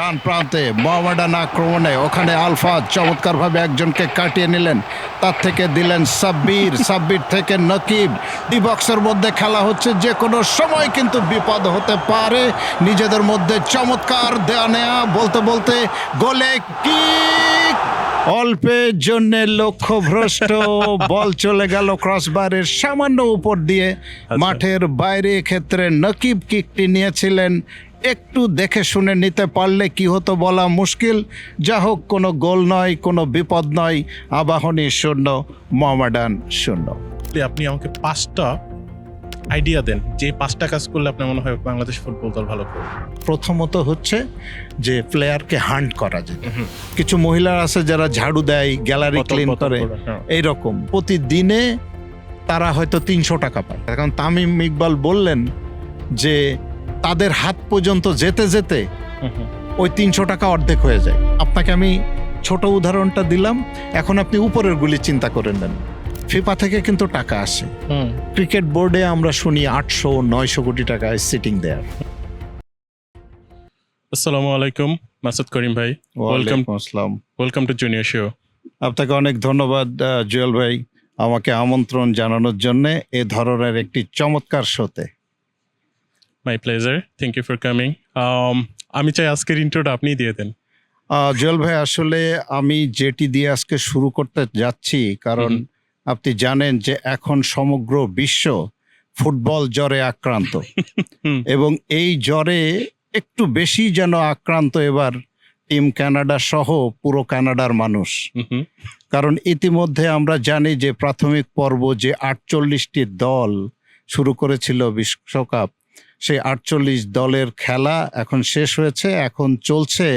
ডান প্রান্তে মোহামেডান আক্রমণে ওখানে আলফাজ চমৎকারভাবে একজনকে কাটিয়ে নিলেন, তার থেকে দিলেন সাব্বির থেকে নকিব। ডি বক্সের মধ্যে খেলা হচ্ছে, যে কোনো সময় কিন্তু বিপদ হতে পারে। নিজেদের মধ্যে চমৎকার দেয়া নেয়া, বলতে বলতে গোলে কিক, অল্পের জন্য লক্ষ্যভ্রষ্ট, বল চলে গেল ক্রসবারের সামান্য উপর দিয়ে মাঠের বাইরে। ক্ষেত্রে নকিব কিকটি নিয়েছিলেন, একটু দেখে শুনে নিতে পারলে কি হতো বলা মুশকিল। যা হোক, কোনো গোল নয়, কোনো বিপদ নয়। আবাহনী 0, মোহামেডান 0। আপনি আমাকে 5টা আইডিয়া দেন যে 5টা কাজ করলে আপনার মনে হয় বাংলাদেশ ফুটবল দল ভালো করবে। প্রথমত হচ্ছে যে প্লেয়ারকে হান্ট করা যায়। কিছু মহিলা আছে যারা ঝাড়ু দেয়, গ্যালারি ক্লিন করে, এইরকম প্রতিদিনে তারা হয়তো 300 টাকা পায়। এখন তামিম ইকবাল বললেন যে তাদের হাত পর্যন্ত যেতে যেতে ওই 300 টাকা অর্ধেক হয়ে যায়। আপনাকে আমি ছোট উদাহরণটা দিলাম, এখন আপনি উপরের গুলি চিন্তা করে নেন। ফিফা থেকে কিন্তু টাকা আসে, ক্রিকেট বোর্ডে আমরা শুনি 800-900 কোটি টাকা সিটিং দেয়ার। আসসালামু আলাইকুম মাসুদ করিম ভাই, ওয়েলকাম টু জুনিয়র শো। আপনাকে অনেক ধন্যবাদ জুয়েল ভাই, আমাকে আমন্ত্রণ জানানোর জন্য এ ধরনের একটি চমৎকার শোতে। My pleasure, thank you for coming. আমি চাই আজকের ইন্ট্রোটা আপনি দিয়ে দেন। জুয়েল ভাই, আসলে আমি যেটি দিয়ে আজকে শুরু করতে যাচ্ছি, কারণ আপনি জানেন যে এখন সমগ্র বিশ্ব ফুটবল জ্বরে আক্রান্ত এবং এই জ্বরে একটু বেশি যেন আক্রান্ত এবার টিম কানাডা সহ পুরো কানাডার মানুষ। কারণ ইতিমধ্যে আমরা জানি যে প্রাথমিক পর্ব যে 48টি দল শুরু করেছিল বিশ্বকাপ, সেই 48 দলের খেলা এখন শেষ হয়েছে। এখন চলছে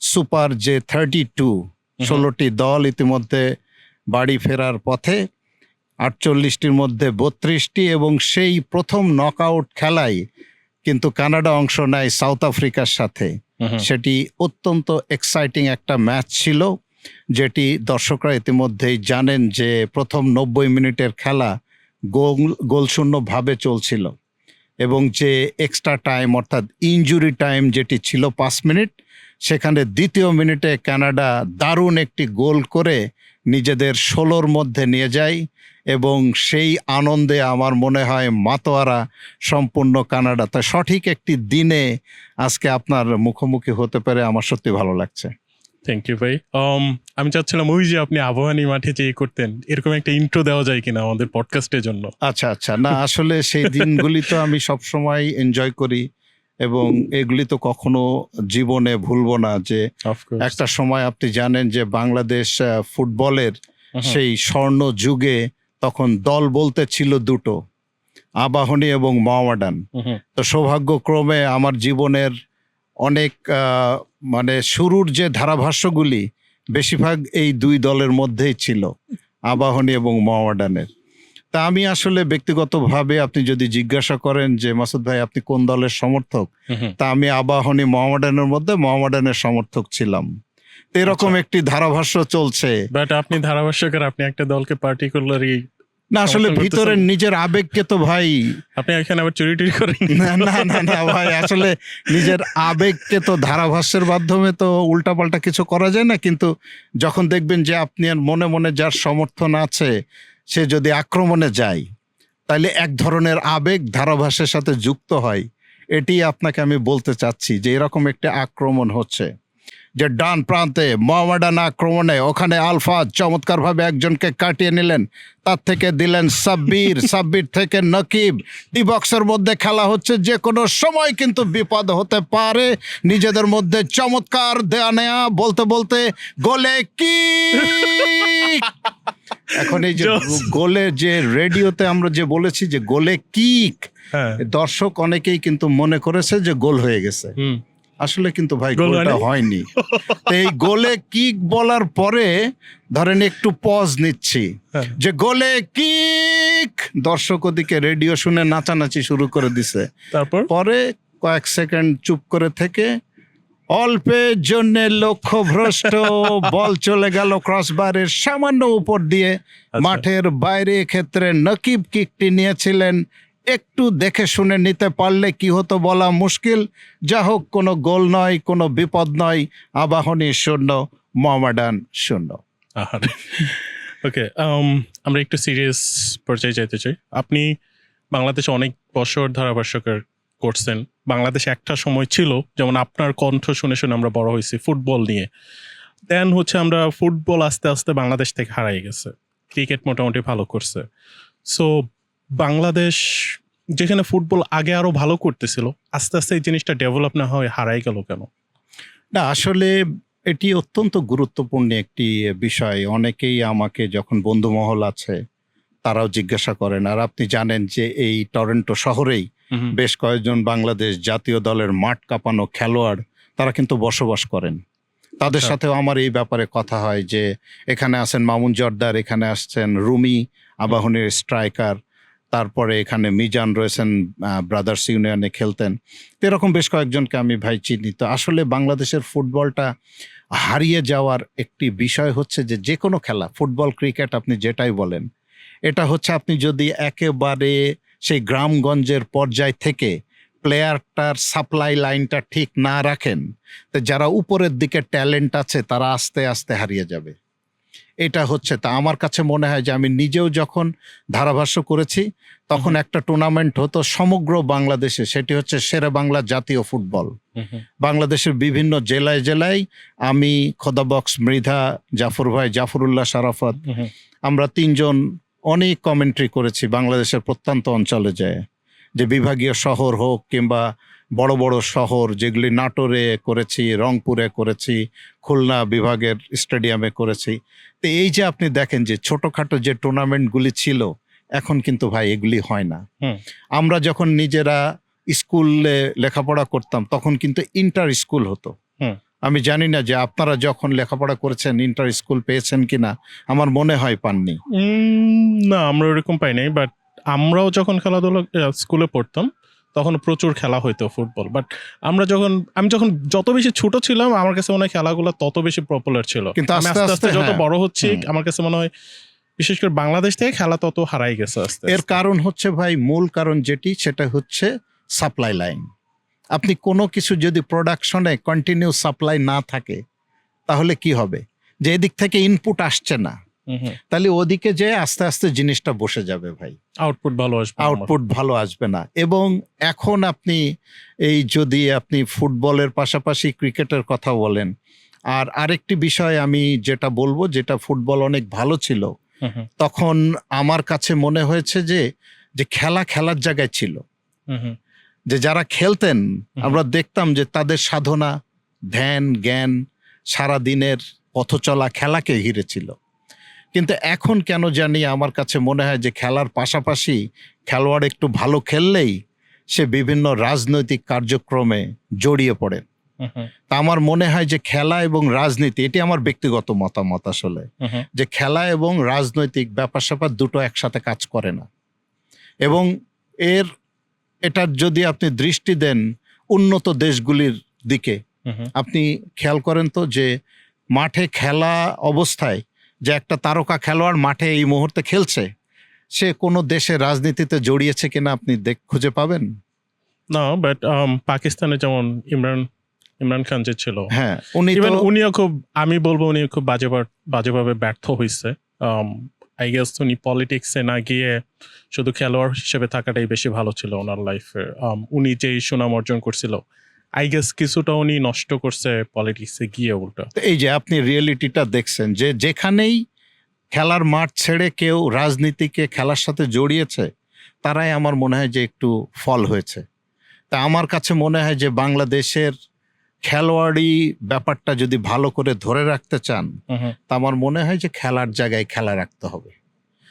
সুপার যে 32, 16টি দল ইতিমধ্যে বাড়ি ফেরার পথে, 48টির মধ্যে 32টি, এবং সেই প্রথম নকআউট খেলায় কিন্তু কানাডা অংশ নেয় সাউথ আফ্রিকার সাথে। সেটি অত্যন্ত এক্সাইটিং একটা ম্যাচ ছিল, যেটি দর্শকরা ইতিমধ্যেই জানেন যে প্রথম 90 মিনিটের খেলা গোলশূন্যভাবে চলছিল, এবং যে এক্সট্রা টাইম অর্থাৎ ইনজুরি টাইম যেটি ছিল 5 মিনিট, সেখানে দ্বিতীয় মিনিটে কানাডা দারুণ একটি গোল করে নিজেদের 16-র মধ্যে নিয়ে যায়, এবং সেই আনন্দে আমার মনে হয় মাতোয়ারা সম্পূর্ণ কানাডা। তা সঠিক একটি দিনে আজকে আপনার মুখোমুখি হতে পেরে আমার সত্যি ভালো লাগছে। থ্যাংক ইউ ভাই। আমি চাচ্ছিলাম ওই যে আপনি আবাহনী মাঠে যে করতেন, এরকম একটা ইন্ট্রো দেওয়া যায় কিনা আমাদের পডকাস্টের জন্য। আচ্ছা, না আসলে সেই দিনগুলি তো আমি সবসময় এনজয় করি, এবং এগুলি তো কখনো জীবনে ভুলবো না। যে একটা সময় আপনি জানেন যে বাংলাদেশ ফুটবলের সেই স্বর্ণ যুগে তখন দল বলতে ছিল 2টো, আবাহনী এবং মোহামেডান। তো সৌভাগ্যক্রমে আমার জীবনের অনেক মানে শুরুর যে ধারাভাষ্যগুলি বেশিরভাগ এই 2 দলের মধ্যেই ছিল, আবাহনী এবং মোহামেডানের। তা আমি আসলে ব্যক্তিগতভাবে আপনি যদি জিজ্ঞাসা করেন যে মাসুদ ভাই আপনি কোন দলের সমর্থক, তা আমি আবাহনী মোহামেডানের মধ্যে মোহামেডানের সমর্থক ছিলাম। এরকম একটি ধারাভাষ্য চলছে। বাট আপনি ধারাভাষ্যকার, আপনি একটা দলকে পার্টিকুলারলি না, আসলে ভিতরের নিজের আবেগকে তো ভাই আপনি এখানে আবার চুরি টুরি করেন। না ভাই, আসলে নিজের আবেগকে তো ধারাভাষ্যের মাধ্যমে তো উল্টাপাল্টা কিছু করা যায় না। কিন্তু যখন দেখবেন যে আপনি মনে মনে যার সমর্থন আছে সে যদি আক্রমণে যায়, তাহলে এক ধরনের আবেগ ধারাভাষ্যের সাথে যুক্ত হয়। এটি আপনাকে আমি বলতে চাচ্ছি যে এরকম একটা আক্রমণ হচ্ছে, যে ডান প্রান্তে মোহামেডান আক্রমণে ওখানে আলফাজ চমৎকারভাবে একজনকে কাটিয়ে নিলেন, তার থেকে দিলেন সাব্বির থেকে নকিব। ডি বক্সের মধ্যে খেলা হচ্ছে, যে কোনো সময় কিন্তু বিপদ হতে পারে। নিজেদের মধ্যে চমৎকার দেয়া নেয়া, বলতে বলতে গোলে কিক। এখন এই যে গোলে যে রেডিওতে আমরা যে বলেছি যে গোলে কিক, দর্শক অনেকেই কিন্তু মনে করেছে যে গোল হয়ে গেছে। আসলে কিন্তু ভাই গোলটা হয়নি। এই গোলে কিক বলার পরে ধরেন একটু পজ নিচ্ছি, যে গোলে কিক, দর্শক ওদিকে রেডিও শুনে নাচানাচি শুরু করে দিছে। তারপর পরে কয়েক সেকেন্ড চুপ করে থেকে অল্পের জন্য লক্ষ্যভ্রষ্ট, বল চলে গেল ক্রসবারের সামান্য উপর দিয়ে মাঠের বাইরে। ক্ষেত্রে নকিব কিকটি নিয়েছিলেন, একটু দেখে শুনে নিতে পারলে কি হতো বলা মুশকিল। যা হোক, কোনো গোল নয়, কোনো বিপদ নয়, আবাহনী 0, মোহামেডান 0। ওকে, আমরা একটু সিরিয়াস পর্যায়ে যেতে চাই। আপনি বাংলাদেশে অনেক বছর ধারাভাষ্যকার করছেন। বাংলাদেশে একটা সময় ছিল, যেমন আপনার কণ্ঠ শুনে শুনে আমরা বড় হয়েছি ফুটবল নিয়ে। দেন হচ্ছে আমরা ফুটবল আস্তে আস্তে বাংলাদেশ থেকে হারাই গেছে, ক্রিকেট মোটামুটি ভালো করছে। সো বাংলাদেশ যেখানে ফুটবল আগে আরো ভালো করতেছিল, আস্তে আস্তে এই জিনিসটা ডেভেলপ না হয়ে হারাই গেল কেন? না, আসলে এটি অত্যন্ত গুরুত্বপূর্ণ একটি বিষয়। অনেকেই আমাকে, যখন বন্ধুমহল আছে, তারাও জিজ্ঞাসা করেন। আর আপনি জানেন যে এই টরন্টো শহরেই বেশ কয়েকজন বাংলাদেশ জাতীয় দলের মাঠ কাঁপানো খেলোয়াড় তারা কিন্তু বসবাস করেন। তাদের আচ্ছা। সাথেও আমার এই ব্যাপারে কথা হয় যে এখানে আছেন মামুন জর্দার, এখানে আসছেন রুমি, আবাহনীর স্ট্রাইকার, তারপরে এখানে মিজান রয়েছেন, ব্রাদার্স ইউনিয়নে খেলতেন। তো এরকম বেশ কয়েকজনকে আমি ভাই চিনি। তো আসলে বাংলাদেশের ফুটবলটা হারিয়ে যাওয়ার একটি বিষয় হচ্ছে যে যে কোনো খেলা, ফুটবল ক্রিকেট আপনি যেটাই বলেন, এটা হচ্ছে আপনি যদি একেবারে সেই গ্রামগঞ্জের পর্যায় থেকে প্লেয়ারটার সাপ্লাই লাইনটা ঠিক না রাখেন, তো যারা উপরের দিকে ট্যালেন্ট আছে তারা আস্তে আস্তে হারিয়ে যাবে। এটা হচ্ছে, তা আমার কাছে মনে হয় যে আমি নিজেও যখন ধারাভাষ্য করেছি তখন একটা টুর্নামেন্ট হতো সমগ্র বাংলাদেশে, সেটি হচ্ছে শেরে বাংলা জাতীয় ফুটবল। বাংলাদেশের বিভিন্ন জেলায় জেলায় আমি, খোদাবক্স, মৃধা, জাফর ভাই, জাফরুল্লাহ, শারাফত, আমরা 3 জন অনেক কমেন্ট্রি করেছি বাংলাদেশের প্রত্যন্ত অঞ্চলে যায়, যে বিভাগীয় শহর হোক কিংবা বড় বড় শহর, যেগুলি নাটোরে করেছি, রংপুরে করেছি, খুলনা বিভাগের স্টেডিয়ামে করেছি। তো এই যে আপনি দেখেন যে ছোটখাটো যে টুর্নামেন্টগুলি ছিল, এখন কিন্তু ভাই এগুলি হয় না। আমরা যখন নিজেরা স্কুলে লেখাপড়া করতাম তখন কিন্তু ইন্টার স্কুল হতো। আমি জানি না যে আপনারা যখন লেখাপড়া করেছেন ইন্টার স্কুল পেয়েছেন কিনা, আমার মনে হয় পাননি। না, আমরা ওরকম পাই নাই। বাট আমরাও যখন খেলাধুলা স্কুলে পড়তাম তখন প্রচুর খেলা হইতো ফুটবল। বাট আমি যখন যত বেশি ছোট ছিলাম, আমার কাছে মনে হয় খেলাগুলো তত বেশি পপুলার ছিল। কিন্তু আমি আস্তে আস্তে আস্তে আস্তে, যত হ্যাঁ, বড় হচ্ছি, আমার কাছে মনে হয় বিশেষ করে বাংলাদেশ থেকে খেলা তত হারাই গেছে আস্তে এর আস্তে। কারণ হচ্ছে ভাই, মূল কারণ যেটি, সেটা হচ্ছে সাপ্লাই লাইন। আপনি কোনো কিছু যদি প্রোডাকশনে কন্টিনিউ সাপ্লাই না থাকে তাহলে কি হবে, যে এদিক থেকে ইনপুট আসছে না, তাহলে ওদিকে যে আস্তে আস্তে জিনিসটা বসে যাবে ভাই, আউটপুট ভালো আসবে, আউটপুট ভালো আসবে না। এবং এখন আপনি এই যদি আপনি ফুটবলের পাশাপাশি ক্রিকেটের কথা বলেন, আর আরেকটি বিষয় আমি যেটা বলবো, যেটা ফুটবল অনেক ভালো ছিল তখন আমার কাছে মনে হয়েছে যে খেলা খেলার জায়গায় ছিল, যে যারা খেলতেন আমরা দেখতাম যে তাদের সাধনা, ধ্যান, জ্ঞান, সারা দিনের পথ চলা খেলাকে ঘিরে ছিল। কিন্তু এখন কেন জানি আমার কাছে মনে হয় যে খেলার পাশাপাশি খেলোয়াড় একটু ভালো খেললেই সে বিভিন্ন রাজনৈতিক কার্যক্রমে জড়িয়ে পড়ে। তা আমার মনে হয় যে খেলা এবং রাজনীতি, এটি আমার ব্যক্তিগত মতামত আসলে, যে খেলা এবং রাজনৈতিক ব্যাপার স্যাপার দুটো একসাথে কাজ করে না। এবং এটার যদি আপনি দৃষ্টি দেন উন্নত দেশগুলির দিকে, আপনি খেয়াল করেন তো যে মাঠে খেলা অবস্থায় যে একটা তারকা খেলোয়াড় মাঠে এই মুহূর্তে খেলছে, সে কোনো দেশে রাজনীতিতে জড়িয়েছে কিনা আপনি খুঁজে পাবেন না। বাট পাকিস্তানে যেমন ইমরান খান যে ছিল, হ্যাঁ, উনিও খুব, আমি বলবো উনি খুব বাজেভাবে ব্যর্থ হয়েছে। আই গেস উনি পলিটিক্সে না গিয়ে শুধু খেলোয়াড় হিসেবে থাকাটাই বেশি ভালো ছিল ওনার লাইফে। উনি যে সুনাম অর্জন করছিল, আই গেস কিছুটা উনি নষ্ট করছে পলিটিক্সে গিয়ে উল্টা। এই যে আপনি রিয়েলিটিটা দেখছেন যে যেখানেই খেলার মাঠ ছেড়ে কেউ রাজনীতিকে খেলার সাথে জড়িয়েছে, তারাই আমার মনে হয় যে একটু ফল হয়েছে। তা আমার কাছে মনে হয় যে বাংলাদেশের খেলোয়াড়ি ব্যাপারটা যদি ভালো করে ধরে রাখতে চান, তা আমার মনে হয় যে খেলার জায়গায় খেলা রাখতে হবে,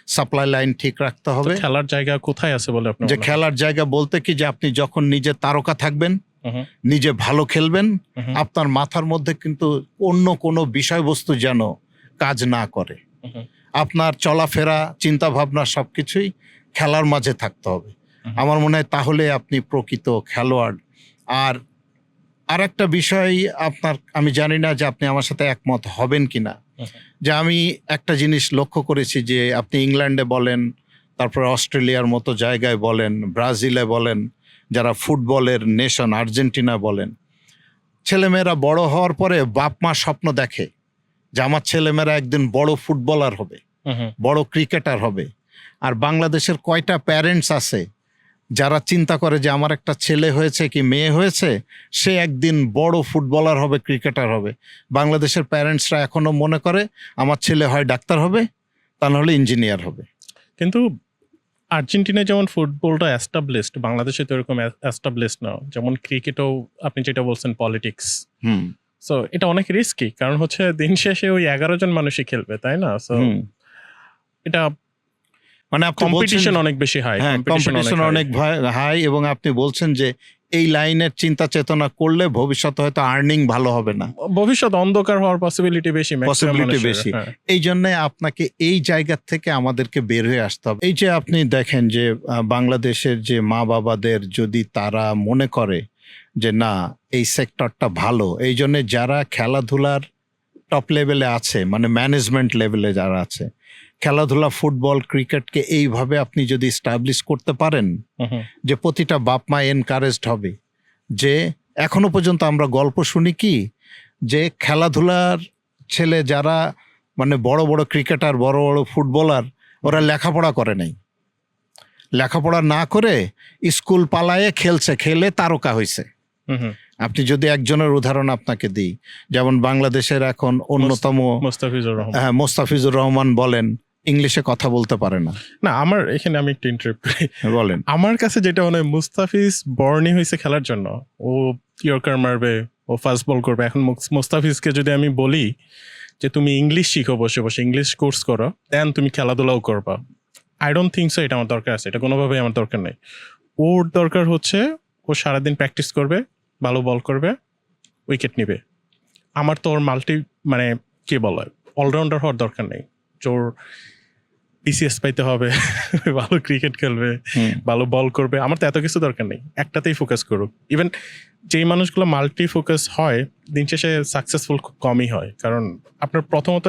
সাপ্লাই লাইন ঠিক রাখতে হবে। খেলার জায়গা কোথায় আছে বলে আপনার যে মনে হয়? খেলার জায়গা বলতে কি, যে আপনি যখন নিজে তারকা থাকবেন, নিজে ভালো খেলবেন, আপনার মাথার মধ্যে কিন্তু অন্য কোনো বিষয়বস্তু যেন কাজ না করে। আপনার চলাফেরা, চিন্তা ভাবনা সবকিছুই খেলার মাঝে থাকতে হবে। আমার মনে হয় তাহলে আপনি প্রকৃত খেলোয়াড়। আর একটা বিষয় আমি জানি না যে আপনি আমার সাথে একমত হবেন কিনা, যে আমি একটা জিনিস লক্ষ্য করেছি যে আপনি ইংল্যান্ডে বলেন, তারপরে অস্ট্রেলিয়ার মতো জায়গায় বলেন, ব্রাজিলে বলেন, যারা ফুটবলের নেশন আর্জেন্টিনা বলেন, ছেলেমেয়েরা বড় হওয়ার পরে বাপ মা স্বপ্ন দেখে যে আমার ছেলেমেয়েরা একদিন বড় ফুটবলার হবে, বড় ক্রিকেটার হবে। আর বাংলাদেশের কয়টা প্যারেন্টস আছে যারা চিন্তা করে যে আমার একটা ছেলে হয়েছে কি মেয়ে হয়েছে, সে একদিন বড় ফুটবলার হবে, ক্রিকেটার হবে? বাংলাদেশের প্যারেন্টসরা এখনো মনে করে আমার ছেলে হয় ডাক্তার হবে, তা নাহলে ইঞ্জিনিয়ার হবে। কিন্তু আর্জেন্টিনায় যেমন ফুটবলটা অ্যাস্টাবলিশড, বাংলাদেশে তো এরকম অ্যাস্টাবলিশড না। যেমন ক্রিকেটও আপনি যেটা বলছেন পলিটিক্স, সো এটা অনেক রিস্কি, কারণ হচ্ছে দিন শেষে ওই 11 জন মানুষই খেলবে, তাই না? সো এটা মানে কম্পিটিশন অনেক বেশি হাই, কম্পিটিশন অনেক হাই, এবং আপনি বলছেন যে এই লাইনের চিন্তা চেতনা করলে ভবিষ্যতে হয়তো আর্নিং ভালো হবে না, ভবিষ্যৎ অন্ধকার হওয়ার পসিবিলিটি বেশি। এই জন্য আপনাকে এই জায়গা থেকে আমাদেরকে বের হয়ে আসতে হবে। এই যে আপনি দেখেন যে বাংলাদেশের যে মা বাবাদের যদি তারা মনে করে যে না এই সেক্টরটা ভালো, এই জন্য যারা খেলাধুলার টপ লেভেলে আছে, মানে ম্যানেজমেন্ট লেভেলে যারা আছে, খেলাধুলা ফুটবল ক্রিকেটকে এইভাবে আপনি যদি স্টাবলিশ করতে পারেন যে প্রতিটা বাপ মা এনকারেজড হবে। যে এখনো পর্যন্ত আমরা গল্প শুনি কি যে খেলাধুলার ছেলে যারা মানে বড় বড় ক্রিকেটার, বড় বড় ফুটবলার, ওরা লেখাপড়া করে নাই, লেখাপড়া না করে স্কুল পালায়ে খেলছে, খেলে তারকা হয়েছে। আপনি যদি একজনের উদাহরণ আপনাকে দিই, যেমন বাংলাদেশের এখন অন্যতম মোস্তাফিজুর রহমান বলেন, ইংলিশে কথা বলতে পারে না। না, আমার এখানে আমি একটু ইন্টারাপ্ট করি, বলেন। আমার কাছে যেটা মনে হয়, মুস্তাফিজ বর্ণই হয়েছে খেলার জন্য, ও ইয়র্কার মারবে, ও ফাস্ট বল করবে। এখন মুস্তাফিজকে যদি আমি বলি যে তুমি ইংলিশ শিখো, বসে বসে ইংলিশ কোর্স করো, দেন তুমি খেলাধুলাও করবা, আই ডোন্ট থিঙ্ক সো এটা আমার দরকার আছে। এটা কোনোভাবেই আমার দরকার নেই। ওর দরকার হচ্ছে ও সারাদিন প্র্যাকটিস করবে, ভালো বল করবে, উইকেট নিবে। আমার তো ওর মানে কি বলে অলরাউন্ডার হওয়ার দরকার নেই। ওর বিসিএস পাইতে হবে, ভালো ক্রিকেট খেলবে, ভালো বল করবে, আমার তো এত কিছু দরকার নেই। একটাতেই ফোকাস করুক। ইভেন যেই মানুষগুলো মাল্টি ফোকাস হয়, দিন শেষে সাকসেসফুল খুব কমই হয়। কারণ আপনার প্রথমত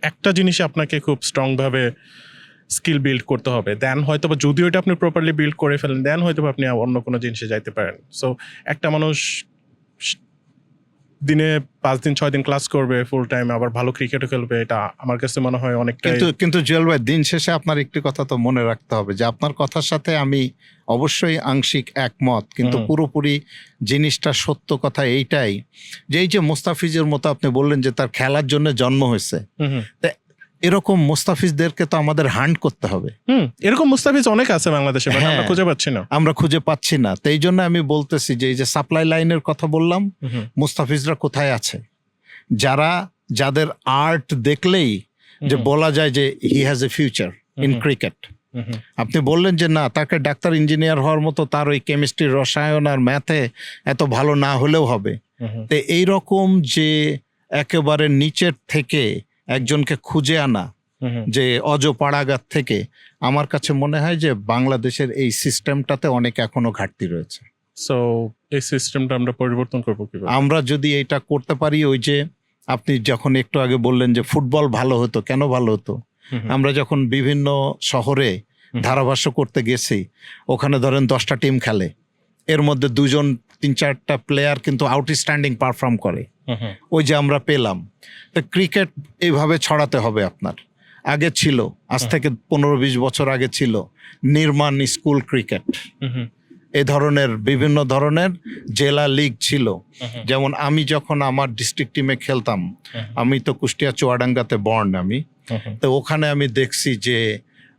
একটা জিনিসে আপনাকে খুব স্ট্রংভাবে স্কিল বিল্ড করতে হবে, দেন হয়তো বা যদি ওইটা আপনি প্রপারলি বিল্ড করে ফেলেন, দেন হয়তো আপনি অন্য কোনো জিনিসে যাইতে পারেন। সো একটা মানুষ দিনে 5 দিন 6 দিন ক্লাস করবে ফুল টাইম, আবার ভালো ক্রিকেটও খেলবে, এটা আমার কাছে মনে হয় অনেকটা। কিন্তু জুয়েল ভাই, দিন শেষে আপনার একটি কথা তো মনে রাখতে হবে যে আপনার কথার সাথে আমি অবশ্যই আংশিক একমত, কিন্তু পুরোপুরি জিনিসটা সত্য কথা এইটাই যে এই যে মুস্তাফিজের মতো আপনি বললেন যে তার খেলার জন্য জন্ম হয়েছে, এরকম মুস্তাফিজদেরকে তো আমাদের হান্ট করতে হবে। এরকম মুস্তাফিজ অনেক আছে বাংলাদেশে, আমরা খুঁজে পাচ্ছি না। তো এই জন্য আমি বলতেছি যে এই যে সাপ্লাই লাইনের কথা বললাম, মুস্তাফিজরা কোথায় আছে, যাদের আর্ট দেখলেই যে বলা যায় যে he has a future in cricket. আপনি বললেন যে না, তাকে ডাক্তার ইঞ্জিনিয়ার হওয়ার মতো তার ওই কেমিস্ট্রি, রসায়ন আর ম্যাথে এত ভালো না হলেও হবে। তো এইরকম যে একেবারে নিচের থেকে একজনকে খুঁজে আনা, যে অজপাড়াগার থেকে, আমার কাছে মনে হয় যে বাংলাদেশের এই সিস্টেমটাতে অনেক এখনো ঘাটতি রয়েছে। সো এই সিস্টেমটা আমরা পরিবর্তন করবো কিভাবে? আমরা যদি এটা করতে পারি, ওই যে আপনি যখন একটু আগে বললেন যে ফুটবল ভালো হতো, কেন ভালো হতো? আমরা যখন বিভিন্ন শহরে ধারাভাষ্য করতে গেছি, ওখানে ধরেন 10টা টিম খেলে, এর মধ্যে 2-3-4টা প্লেয়ার কিন্তু আউটস্ট্যান্ডিং পারফর্ম করে, ওই যে আমরা পেলাম। তো ক্রিকেট এইভাবে ছড়াতে হবে আপনার। আগে ছিল, আজ থেকে 15-20 বছর আগে ছিল নির্মাণ স্কুল ক্রিকেট, এ ধরনের বিভিন্ন ধরনের জেলা লিগ ছিল। যেমন আমি যখন আমার ডিস্ট্রিক্ট টিমে খেলতাম, আমি তো কুষ্টিয়া চুয়াডাঙ্গাতে বর্ন আমি, তো ওখানে আমি দেখছি যে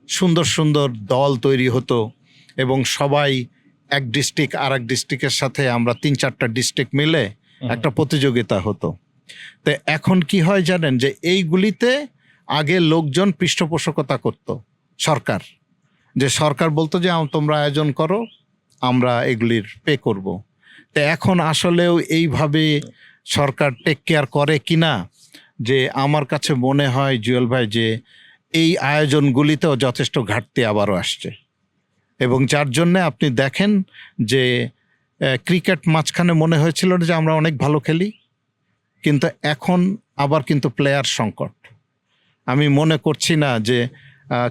সুন্দর সুন্দর দল তৈরি হতো এবং সবাই এক ডিস্ট্রিক্ট আর এক ডিস্ট্রিক্টের সাথে আমরা 3-4টা ডিস্ট্রিক্ট মিলে একটা প্রতিযোগিতা হতো। তো এখন কি হয় জানেন, যে এইগুলিতে আগে লোকজন পৃষ্ঠপোষকতা করত, সরকার বলতো যে তোমরা আয়োজন করো, আমরা এগুলির পে করব। তো এখন আসলেও এইভাবে সরকার টেক কেয়ার করে কিনা, যে আমার কাছে মনে হয় জুয়েল ভাই যে এই আয়োজনগুলিতেও যথেষ্ট ঘাটতি আবারও আসছে। এবং যার জন্যে আপনি দেখেন যে ক্রিকেট মাঝখানে মনে হয়েছিল যে আমরা অনেক ভালো খেলি, কিন্তু এখন আবার কিন্তু প্লেয়ার সংকট। আমি মনে করছি না যে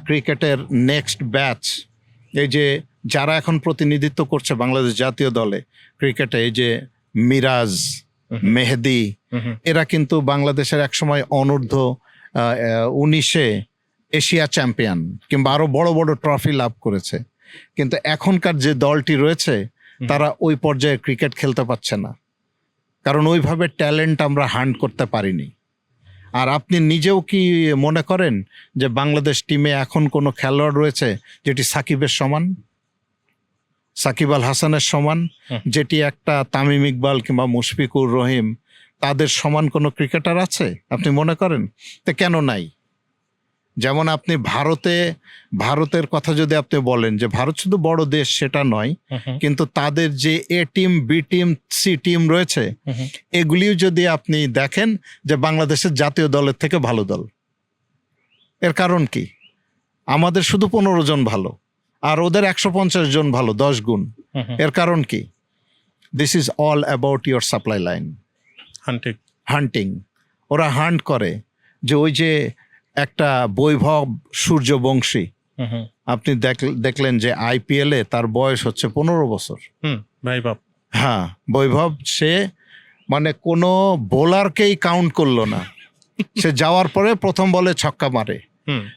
ক্রিকেটের নেক্সট ব্যাচ, এই যে যারা এখন প্রতিনিধিত্ব করছে বাংলাদেশ জাতীয় দলে ক্রিকেটে, এই যে মিরাজ, মেহেদি, এরা কিন্তু বাংলাদেশের একসময় অনূর্ধ্ব 19-এ এশিয়া চ্যাম্পিয়ন কিংবা আরো বড় বড় ট্রফি লাভ করেছে, কিন্তু এখনকার যে দলটি রয়েছে তারা ওই পর্যায়ে ক্রিকেট খেলতে পারছে না, কারণ ওইভাবে ট্যালেন্ট আমরা হান্ট করতে পারিনি। আর আপনি নিজেও কি মনে করেন যে বাংলাদেশ টিমে এখন কোনো খেলোয়াড় রয়েছে যেটি সাকিবের সমান, সাকিব আল হাসানের সমান, যেটি একটা তামিম ইকবাল কিংবা মুশফিকুর রহিম তাদের সমান কোনো ক্রিকেটার আছে আপনি মনে করেন? তো কেন নাই? যেমন আপনি ভারতের কথা যদি আপনি বলেন যে ভারত শুধু বড় দেশ সেটা নয়, কিন্তু তাদের যে A team, B team, C team রয়েছে, এগুলিও যদি আপনি দেখেন যে বাংলাদেশের জাতীয় দলের থেকে ভালো দল। এর কারণ কি? আমাদের শুধু 15 জন ভালো আর ওদের 150 জন ভালো, 10 গুণ। এর কারণ কি? This is all about your supply line, hunting. ওরা হান্ট করে যে ওই যে একটা বৈভব সূর্যবংশী, আপনি দেখলেন যে আইপিএলে তার বয়স হচ্ছে 15 বছর। হ্যাঁ, বৈভব, সে মানে কোনো বোলারকেই কাউন্ট করলো না, সে যাওয়ার পরে প্রথম বলে ছক্কা মারে।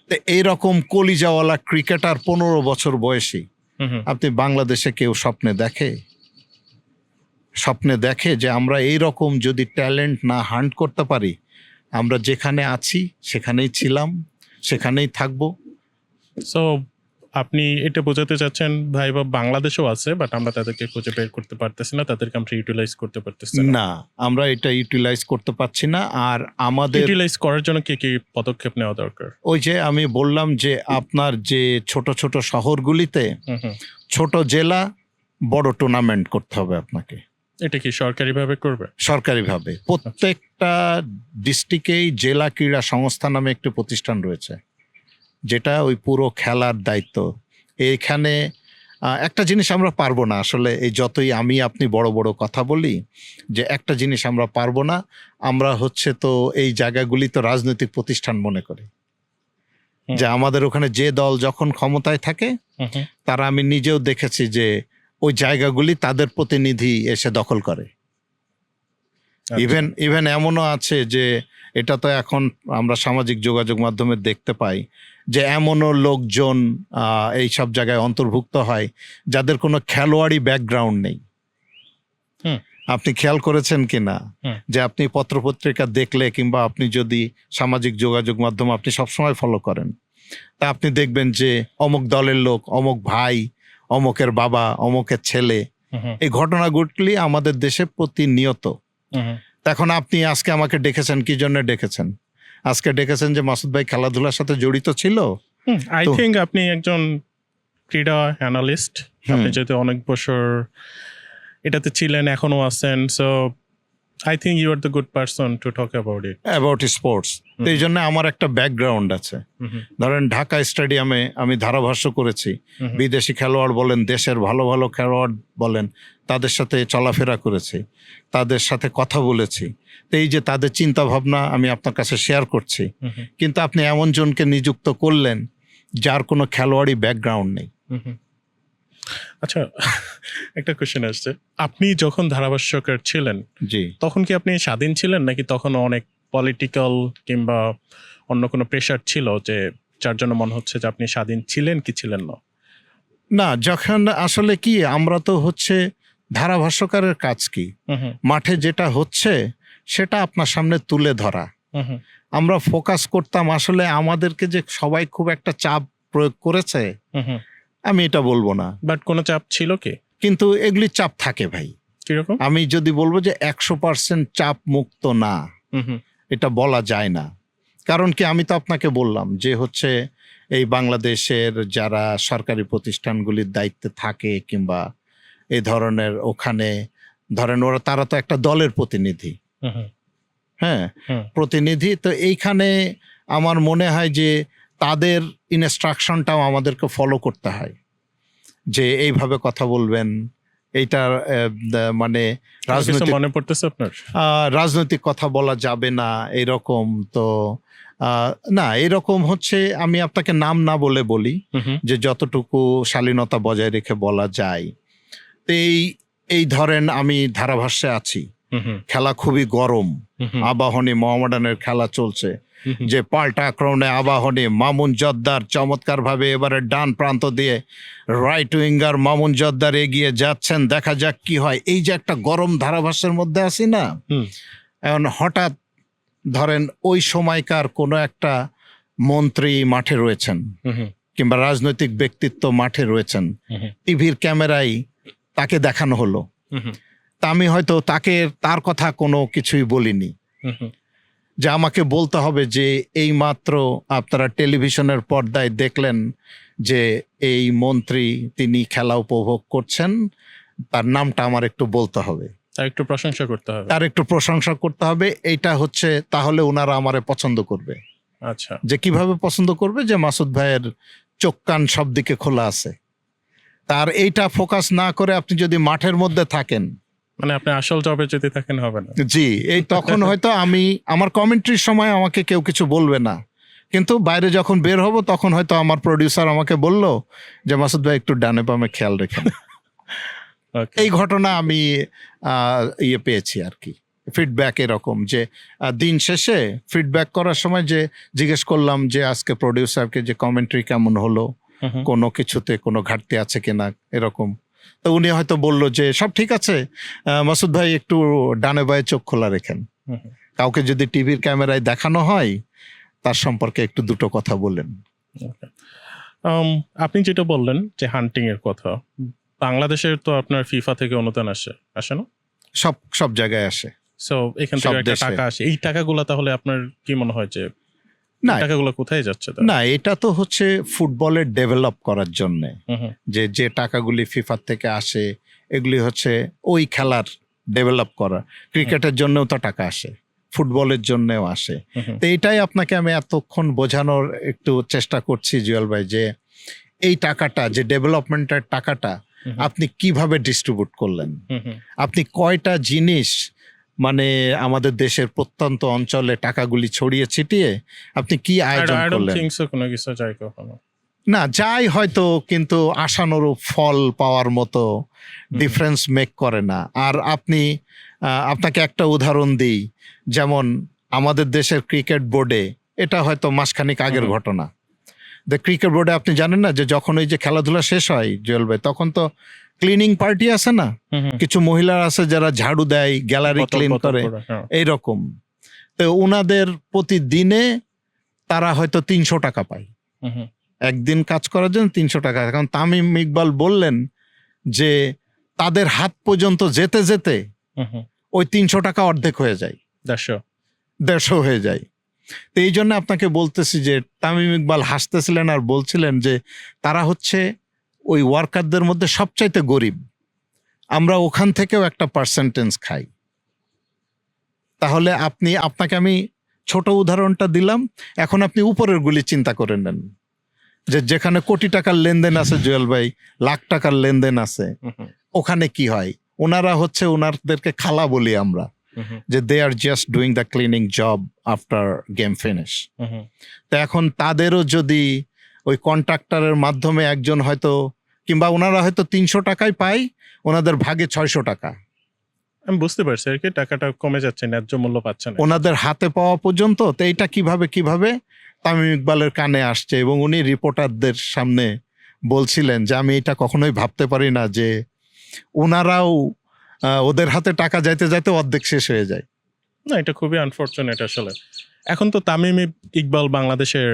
তো এইরকম কলিজাওয়ালা ক্রিকেটার 15 বছর বয়সী আপনি বাংলাদেশে কেউ স্বপ্নে দেখে যে আমরা এইরকম যদি ট্যালেন্ট না হান্ট করতে পারি, আমরা যেখানে আছি সেখানেই ছিলাম, সেখানেই থাকবো। সো আপনি এটা বোঝাতে চাচ্ছেন ভাই বা বাংলাদেশও আছে, বাট আমরা তাদেরকে খুঁজে বের করতে পারতেছি না, তাদেরকে আমরা ইউটিলাইজ করতে পারতেছি না, আমরা এটা ইউটিলাইজ করতে পারছি না। আর আমাদের ইউটিলাইজ করার জন্য কি কি পদক্ষেপ নেওয়া দরকার? ওই যে আমি বললাম যে আপনার যে ছোট ছোট শহরগুলিতে, ছোট জেলা, বড় টুর্নামেন্ট করতে হবে আপনাকে। এটা কি সরকারিভাবে করবে? সরকারিভাবে প্রত্যেকটা ডিস্ট্রিক্টেই জেলা ক্রীড়া সংস্থা নামে একটি প্রতিষ্ঠান রয়েছে, যেটা ওই পুরো খেলার দায়িত্ব। এইখানে একটা জিনিস আমরা পারবো না আসলে, এই যতই আমি আপনি বড় বড় কথা বলি, যে একটা জিনিস আমরা পারবো না, আমরা হচ্ছে তো এই জায়গাগুলি তো রাজনৈতিক প্রতিষ্ঠান মনে করি, যে আমাদের ওখানে যে দল যখন ক্ষমতায় থাকে তারা, আমি নিজেও দেখেছি যে ওই জায়গাগুলি তাদের প্রতিনিধি এসে দখল করে। ইভেন এমনও আছে যে এটা তো এখন আমরা সামাজিক যোগাযোগ মাধ্যমে দেখতে পাই যে এমনও লোকজন এই সব জায়গায় অন্তর্ভুক্ত হয় যাদের কোনো খেলোয়াড়ি ব্যাকগ্রাউন্ড নেই। আপনি খেয়াল করেছেন কিনা যে আপনি পত্রপত্রিকা দেখলে কিংবা আপনি যদি সামাজিক যোগাযোগ মাধ্যম আপনি সবসময় ফলো করেন, তা আপনি দেখবেন যে অমুক দলের লোক, অমুক ভাই, অমুকের বাবা, অমুকের ছেলে, এই ঘটনাগুলি আমাদের দেশে প্রতিনিয়ত। এখন আপনি আজকে আমাকে ডেকেছেন, কি জন্য ডেকেছেন? আজকে ডেকেছেন যে মাসুদ ভাই খেলাধুলার সাথে জড়িত ছিল। আই থিঙ্ক আপনি একজন ক্রীড়া অ্যানালিস্ট, আপনি যেহেতু অনেক বছর এটাতে ছিলেন, এখনো আছেন, so I think you are the good person to talk about sports. এই জন্য আমার একটা ব্যাকগ্রাউন্ড আছে। ধরেন ঢাকা স্টেডিয়ামে আমি ধারাভাষ্য করেছি, বিদেশি খেলোয়াড় বলেন, দেশের ভালো ভালো খেলোয়াড় বলেন, তাদের সাথে চলাফেরা করেছি, তাদের সাথে কথা বলেছি। তো এই যে তাদের চিন্তা ভাবনা আমি আপনার কাছে শেয়ার করছি, কিন্তু আপনি এমন জনকে নিযুক্ত করলেন যার কোনো খেলোয়াড়ি ব্যাকগ্রাউন্ড নেই। আচ্ছা, একটা কোশ্চেন আসছে, আপনি যখন ধারাভাষ্যকার ছিলেন, জি, তখন কি আপনি স্বাধীন ছিলেন নাকি তখন অনেক পলিটিক্যাল কিংবা অন্য কোনো প্রেশার ছিল যে যার জন্য মনে হচ্ছে যে আপনি স্বাধীন ছিলেন কি ছিলেন না? না, যখন আসলে কি আমরা তো হচ্ছে ধারাভাষ্যকারের কাজ কি, মাঠে যেটা হচ্ছে সেটা আপনার সামনে তুলে ধরা। আমরা ফোকাস করতাম আসলে আমাদেরকে যে সবাই খুব একটা চাপ প্রয়োগ করেছে আমি এটা বলবো না, বাট কোনো চাপ ছিল কি? কিন্তু এগুলি চাপ থাকে ভাই। কিরকম? আমি যদি বলবো যে 100% চাপ মুক্ত না, এটা বলা যায় না। কারণ কি, আমি তো আপনাকে বললাম যে হচ্ছে এই বাংলাদেশের যারা সরকারি প্রতিষ্ঠানগুলির দায়িত্বে থাকে কিংবা এই ধরনের, ওখানে ধরেন ওরা, তারা তো একটা দলের প্রতিনিধি, হ্যাঁ, প্রতিনিধি। তো এইখানে আমার মনে হয় যে তাদের ইনস্ট্রাকশনটাও আমাদেরকে ফলো করতে হয়, যে এইভাবে কথা বলবেন, এইটার মানে কিছু রাজনৈতিক মনে পড়তেছে আপনার? রাজনৈতিক কথা বলা যাবে না এরকম তো না, এরকম হচ্ছে আমি আপনাকে নাম না বলে বলি যে যতটুকু শালীনতা বজায় রেখে বলা যায়। তো এই ধরেন আমি ধারাভাষ্যে আছি, খেলা খুবই গরম, আবাহনী মোহামেডানের খেলা চলছে, যে পাল্টা আক্রমণে আবাহনী মামুন জদ্দার চমৎকার ভাবে এবারে ডান প্রান্ত দিয়ে রাইট উইঙ্গার মামুন জদ্দার এগিয়ে যাচ্ছেন, দেখা যাক কি হয়। এই যে একটা গরম ধারাভাষ্যের মধ্যে আছি না, এখন হঠাৎ ধরেন ওই সময়কার কোনো একটা মন্ত্রী মাঠে রয়েছেন কিংবা রাজনৈতিক ব্যক্তিত্ব মাঠে রয়েছেন, টিভির ক্যামেরায় তাকে দেখানো হলো, তা আমি হয়তো তার কথা কোনো কিছুই বলিনি, যে আমাকে বলতে হবে যে এই মাত্র আপনারা টেলিভিশনের পর্দায় দেখলেন যে এই মন্ত্রী তিনি খেলা উপভোগ করছেন, তার নামটা আমার একটু বলতে হবে, তার একটু প্রশংসা করতে হবে। এইটা হচ্ছে তাহলে ওনারা আমারে পছন্দ করবে। আচ্ছা, যে কিভাবে পছন্দ করবে, যে মাসুদ ভাইয়ের চোখ কান সব দিকে খোলা আছে। তার এইটা ফোকাস না করে আপনি যদি মাঠের মধ্যে থাকেন, মানে আপনি আসল জবে যদি থাকেন হবে না। জি, এই তখন হয়তো আমার কমেন্ট্রির সময় আমাকে কেউ কিছু বলবে না, কিন্তু বাইরে যখন বের হব তখন হয়তো আমার প্রডিউসার আমাকে বলল যে মাসুদ ভাই একটু ডানে বামে খেয়াল রেখেন। এই ঘটনা আমি পেয়েছি আর কি, ফিডব্যাক এরকম যে দিন শেষে ফিডব্যাক করার সময় যে জিজ্ঞেস করলাম যে আজকে প্রডিউসারকে যে কমেন্ট্রি কেমন হলো, কোনো কিছুতে কোনো ঘাটতি আছে কিনা এরকম। তো উনি হয়তো বললো যে সব ঠিক আছে, মাসুদ ভাই একটু ডানে বায়ে চোখ খোলা রেখেন, কাউকে যদি টিভির ক্যামেরায় দেখানো হয় তার সম্পর্কে একটু দুটো কথা বলেন। আপনি যেটা বললেন যে হান্টিং এর কথা, বাংলাদেশের তো আপনার ফিফা থেকে অনুদান আসে না? সব জায়গায় আসে। সো এখান থেকে একটা টাকা আসে, এই টাকাগুলো তাহলে আপনার কি মনে হয় যে না, টাকাগুলো কোথায় যাচ্ছে? না, এটা তো হচ্ছে ফুটবলের ডেভেলপ করার জন্য, যে টাকাগুলি ফিফার থেকে আসে এগুলি হচ্ছে ওই খেলার ডেভেলপ করা। ক্রিকেটের জন্যও তো টাকা আসে, ফুটবলের জন্যও আসে। তো এটাই আপনাকে আমি এতক্ষণ বোঝানোর একটু চেষ্টা করছি জুয়েল ভাই, যে এই টাকাটা, যে ডেভেলপমেন্টের টাকাটা আপনি কিভাবে ডিস্ট্রিবিউট করলেন, আপনি কয়টা জিনিস মানে আমাদের দেশের প্রত্যন্ত অঞ্চলে টাকাগুলি ছড়িয়ে ছিটিয়ে আপনি কি আয়োজন করলেন? না, যাই হয়তো, কিন্তু আশানুরূপ ফল পাওয়ার মতো ডিফারেন্স মেক করে না। আর আপনাকে একটা উদাহরণ দিই, যেমন আমাদের দেশের ক্রিকেট বোর্ডে, এটা হয়তো মাসখানিক আগের ঘটনা, ক্রিকেট বোর্ডে আপনি জানেন না যে যখন ওই যে খেলাধুলা শেষ হয় জুয়েল ভাই, তখন তো ক্লিনিং পার্টি আছে না, কিছু মহিলা আছে যারা ঝাড়ু দেয়, গ্যালারি ক্লিন করে, এইরকম। তো ওনাদের প্রতিদিনে তারা হয়তো 300 টাকা পায়, একদিন কাজ করার জন্য 300 টাকা। এখন তামিম ইকবাল বললেন যে তাদের হাত পর্যন্ত যেতে যেতে ওই 300 টাকা অর্ধেক হয়ে যায়, 150 হয়ে যায়। তো এই জন্য আপনাকে বলতেছি যে তামিম ইকবাল হাসতেছিলেন আর বলছিলেন যে তারা হচ্ছে ওই ওয়ার্কারদের মধ্যে সবচাইতে গরিব, আমরা ওখান থেকেও একটা পার্সেন্টেজ খাই। তাহলে আপনাকে আমি ছোট উদাহরণটা দিলাম, এখন আপনি উপরের গুলি চিন্তা করে নেন, যে যেখানে কোটি টাকার লেনদেন আছে জুয়েল ভাই, লাখ টাকার লেনদেন আছে, ওখানে কি হয়? ওনারা হচ্ছে, ওনাদেরকে খালা বলি আমরা, যে they are just doing the cleaning job after game finish. তো এখন তাদেরও যদি ওই কন্ট্রাক্টরের মাধ্যমে একজন হয়তো, কিংবা ওনারা হয়তো 300 টাকায় পায়, ওনাদের ভাগে 600 টাকা, আমি বুঝতে পারছি আর কি, টাকাটা কমে যাচ্ছে, ন্যায্য মূল্য পাচ্ছে না ওনাদের হাতে পাওয়া পর্যন্ত। তো এইটা কিভাবে তামিম ইকবালের কানে আসছে, এবং উনি রিপোর্টারদের সামনে বলছিলেন যে আমি এটা কখনোই ভাবতে পারি না যে ওনারাও ওদের হাতে টাকা যাইতে যাইতে অর্ধেক শেষ হয়ে যায়। না, এটা খুবই আনফরচুনেট আসলে। এখন তো তামিম ইকবাল বাংলাদেশের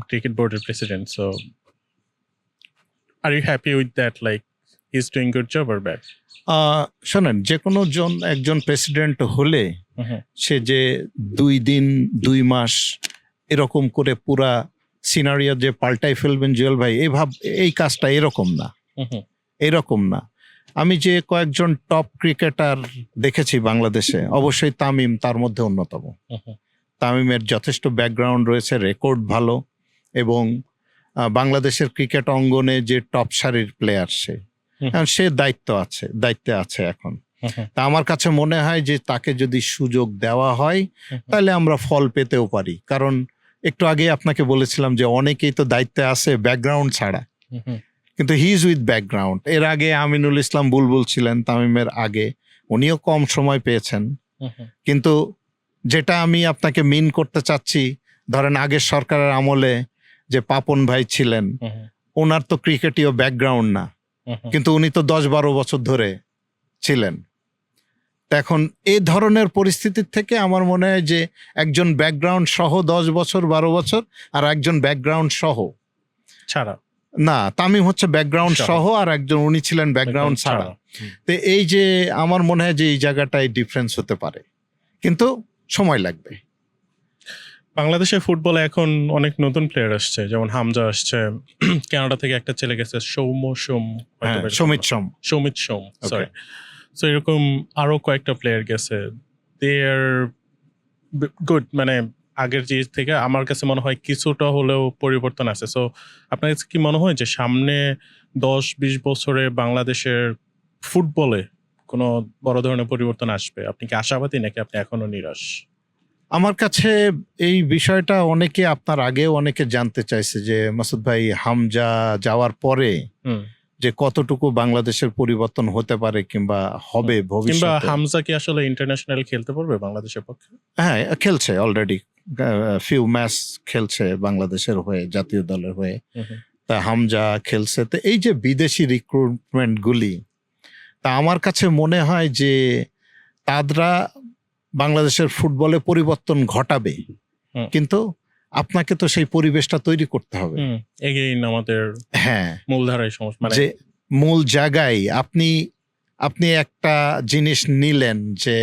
ক্রিকেট বোর্ডের president, so are you happy with that, like he is doing good job or bad? শোনেন, যে কোনো একজন প্রেসিডেন্ট হলে সে যে 2 দিন 2 মাস এরকম করে পুরা সিনারিও যে পাল্টাই ফেলবেন জুয়েল ভাই, এই কাজটা এরকম না। আমি যে কয়েকজন টপ ক্রিকেটার দেখেছি বাংলাদেশে, অবশ্যই তামিম তার মধ্যে অন্যতম। তামিমের যথেষ্ট ব্যাকগ্রাউন্ড রয়েছে, রেকর্ড ভালো, এবং বাংলাদেশের ক্রিকেট অঙ্গনে যে টপ সারির প্লেয়ার সে। এখন সে দায়িত্বে আছে এখন। তা আমার কাছে মনে হয় যে তাকে যদি সুযোগ দেওয়া হয় তাহলে আমরা ফল পেতেও পারি, কারণ একটু আগে আপনাকে বলেছিলাম যে অনেকেই তো দায়িত্বে আছে ব্যাকগ্রাউন্ড ছাড়া, কিন্তু হি ইজ উইথ ব্যাকগ্রাউন্ড। এর আগে আমিনুল ইসলাম বুলবুল ছিলেন তামিমের আগে, উনিও কম সময় পেয়েছেন। কিন্তু যেটা আমি আপনাকে মিন করতে চাচ্ছি, ধরেন আগের সরকারের আমলে যে পাপন ভাই ছিলেন, ওনার তো ক্রিকেটীয় ব্যাকগ্রাউন্ড না, কিন্তু উনি তো 10-12 বছর ধরে ছিলেন। এখন এই ধরনের পরিস্থিতির থেকে আমার মনে হয় যে একজন ব্যাকগ্রাউন্ড সহ 10 বছর 12 বছর আর একজন ব্যাকগ্রাউন্ড সহ ছাড়া, না, তামিম হচ্ছে ব্যাকগ্রাউন্ড সহ আর একজন উনি ছিলেন ব্যাকগ্রাউন্ড ছাড়া। তো এই যে আমার মনে হয় যে এই জায়গাটায় ডিফারেন্স হতে পারে, কিন্তু সময় লাগবে। বাংলাদেশের ফুটবলে এখন অনেক নতুন প্লেয়ার আসছে, যেমন হামজা আসছে, কানাডা থেকে একটা ছেলে গেছে সৌমিত সোম, সরি। সো এরকম আরো কয়েকটা প্লেয়ার গেছে, দে আর গুড। মানে আগের যে থেকে আমার কাছে মনে হয় কিছুটা হলেও পরিবর্তন আছে। সো আপনার কাছে কি মনে হয় যে সামনে 10-20 বছরে বাংলাদেশের ফুটবলে কোনো বড় ধরনের পরিবর্তন আসবে? আপনি কি আশাবাদী নাকি আপনি এখনো নিরাশ? আমার কাছে এই বিষয়টা অনেকে আপনার আগেও অনেকে জানতে চাইছে যে মাসুদ ভাই, হামজা যাওয়ার পরে যে কতটুকু বাংলাদেশের পরিবর্তন হতে পারে কিংবা হবে ভবিষ্যতে, কিংবা হামজা কি আসলে ইন্টারন্যাশনাল খেলতে পারবে বাংলাদেশের পক্ষে? হ্যাঁ, খেলছে অলরেডি, ফিউ ম্যাচ খেলছে বাংলাদেশের হয়ে, জাতীয় দলের হয়ে। তা হামজা খেলছে। তো এই যে বিদেশি রিক্রুটমেন্ট গুলি, তা আমার কাছে মনে হয় যে তারা বাংলাদেশের ফুটবলে পরিবর্তন ঘটাবে, কিন্তু আপনাকে তো সেই পরিবেশটা তৈরি করতে হবে। এগেইন আমাদের মূলধারায় সমস্যা, যে মূল জায়গায় আপনি একটা জিনিস নিলেন, যে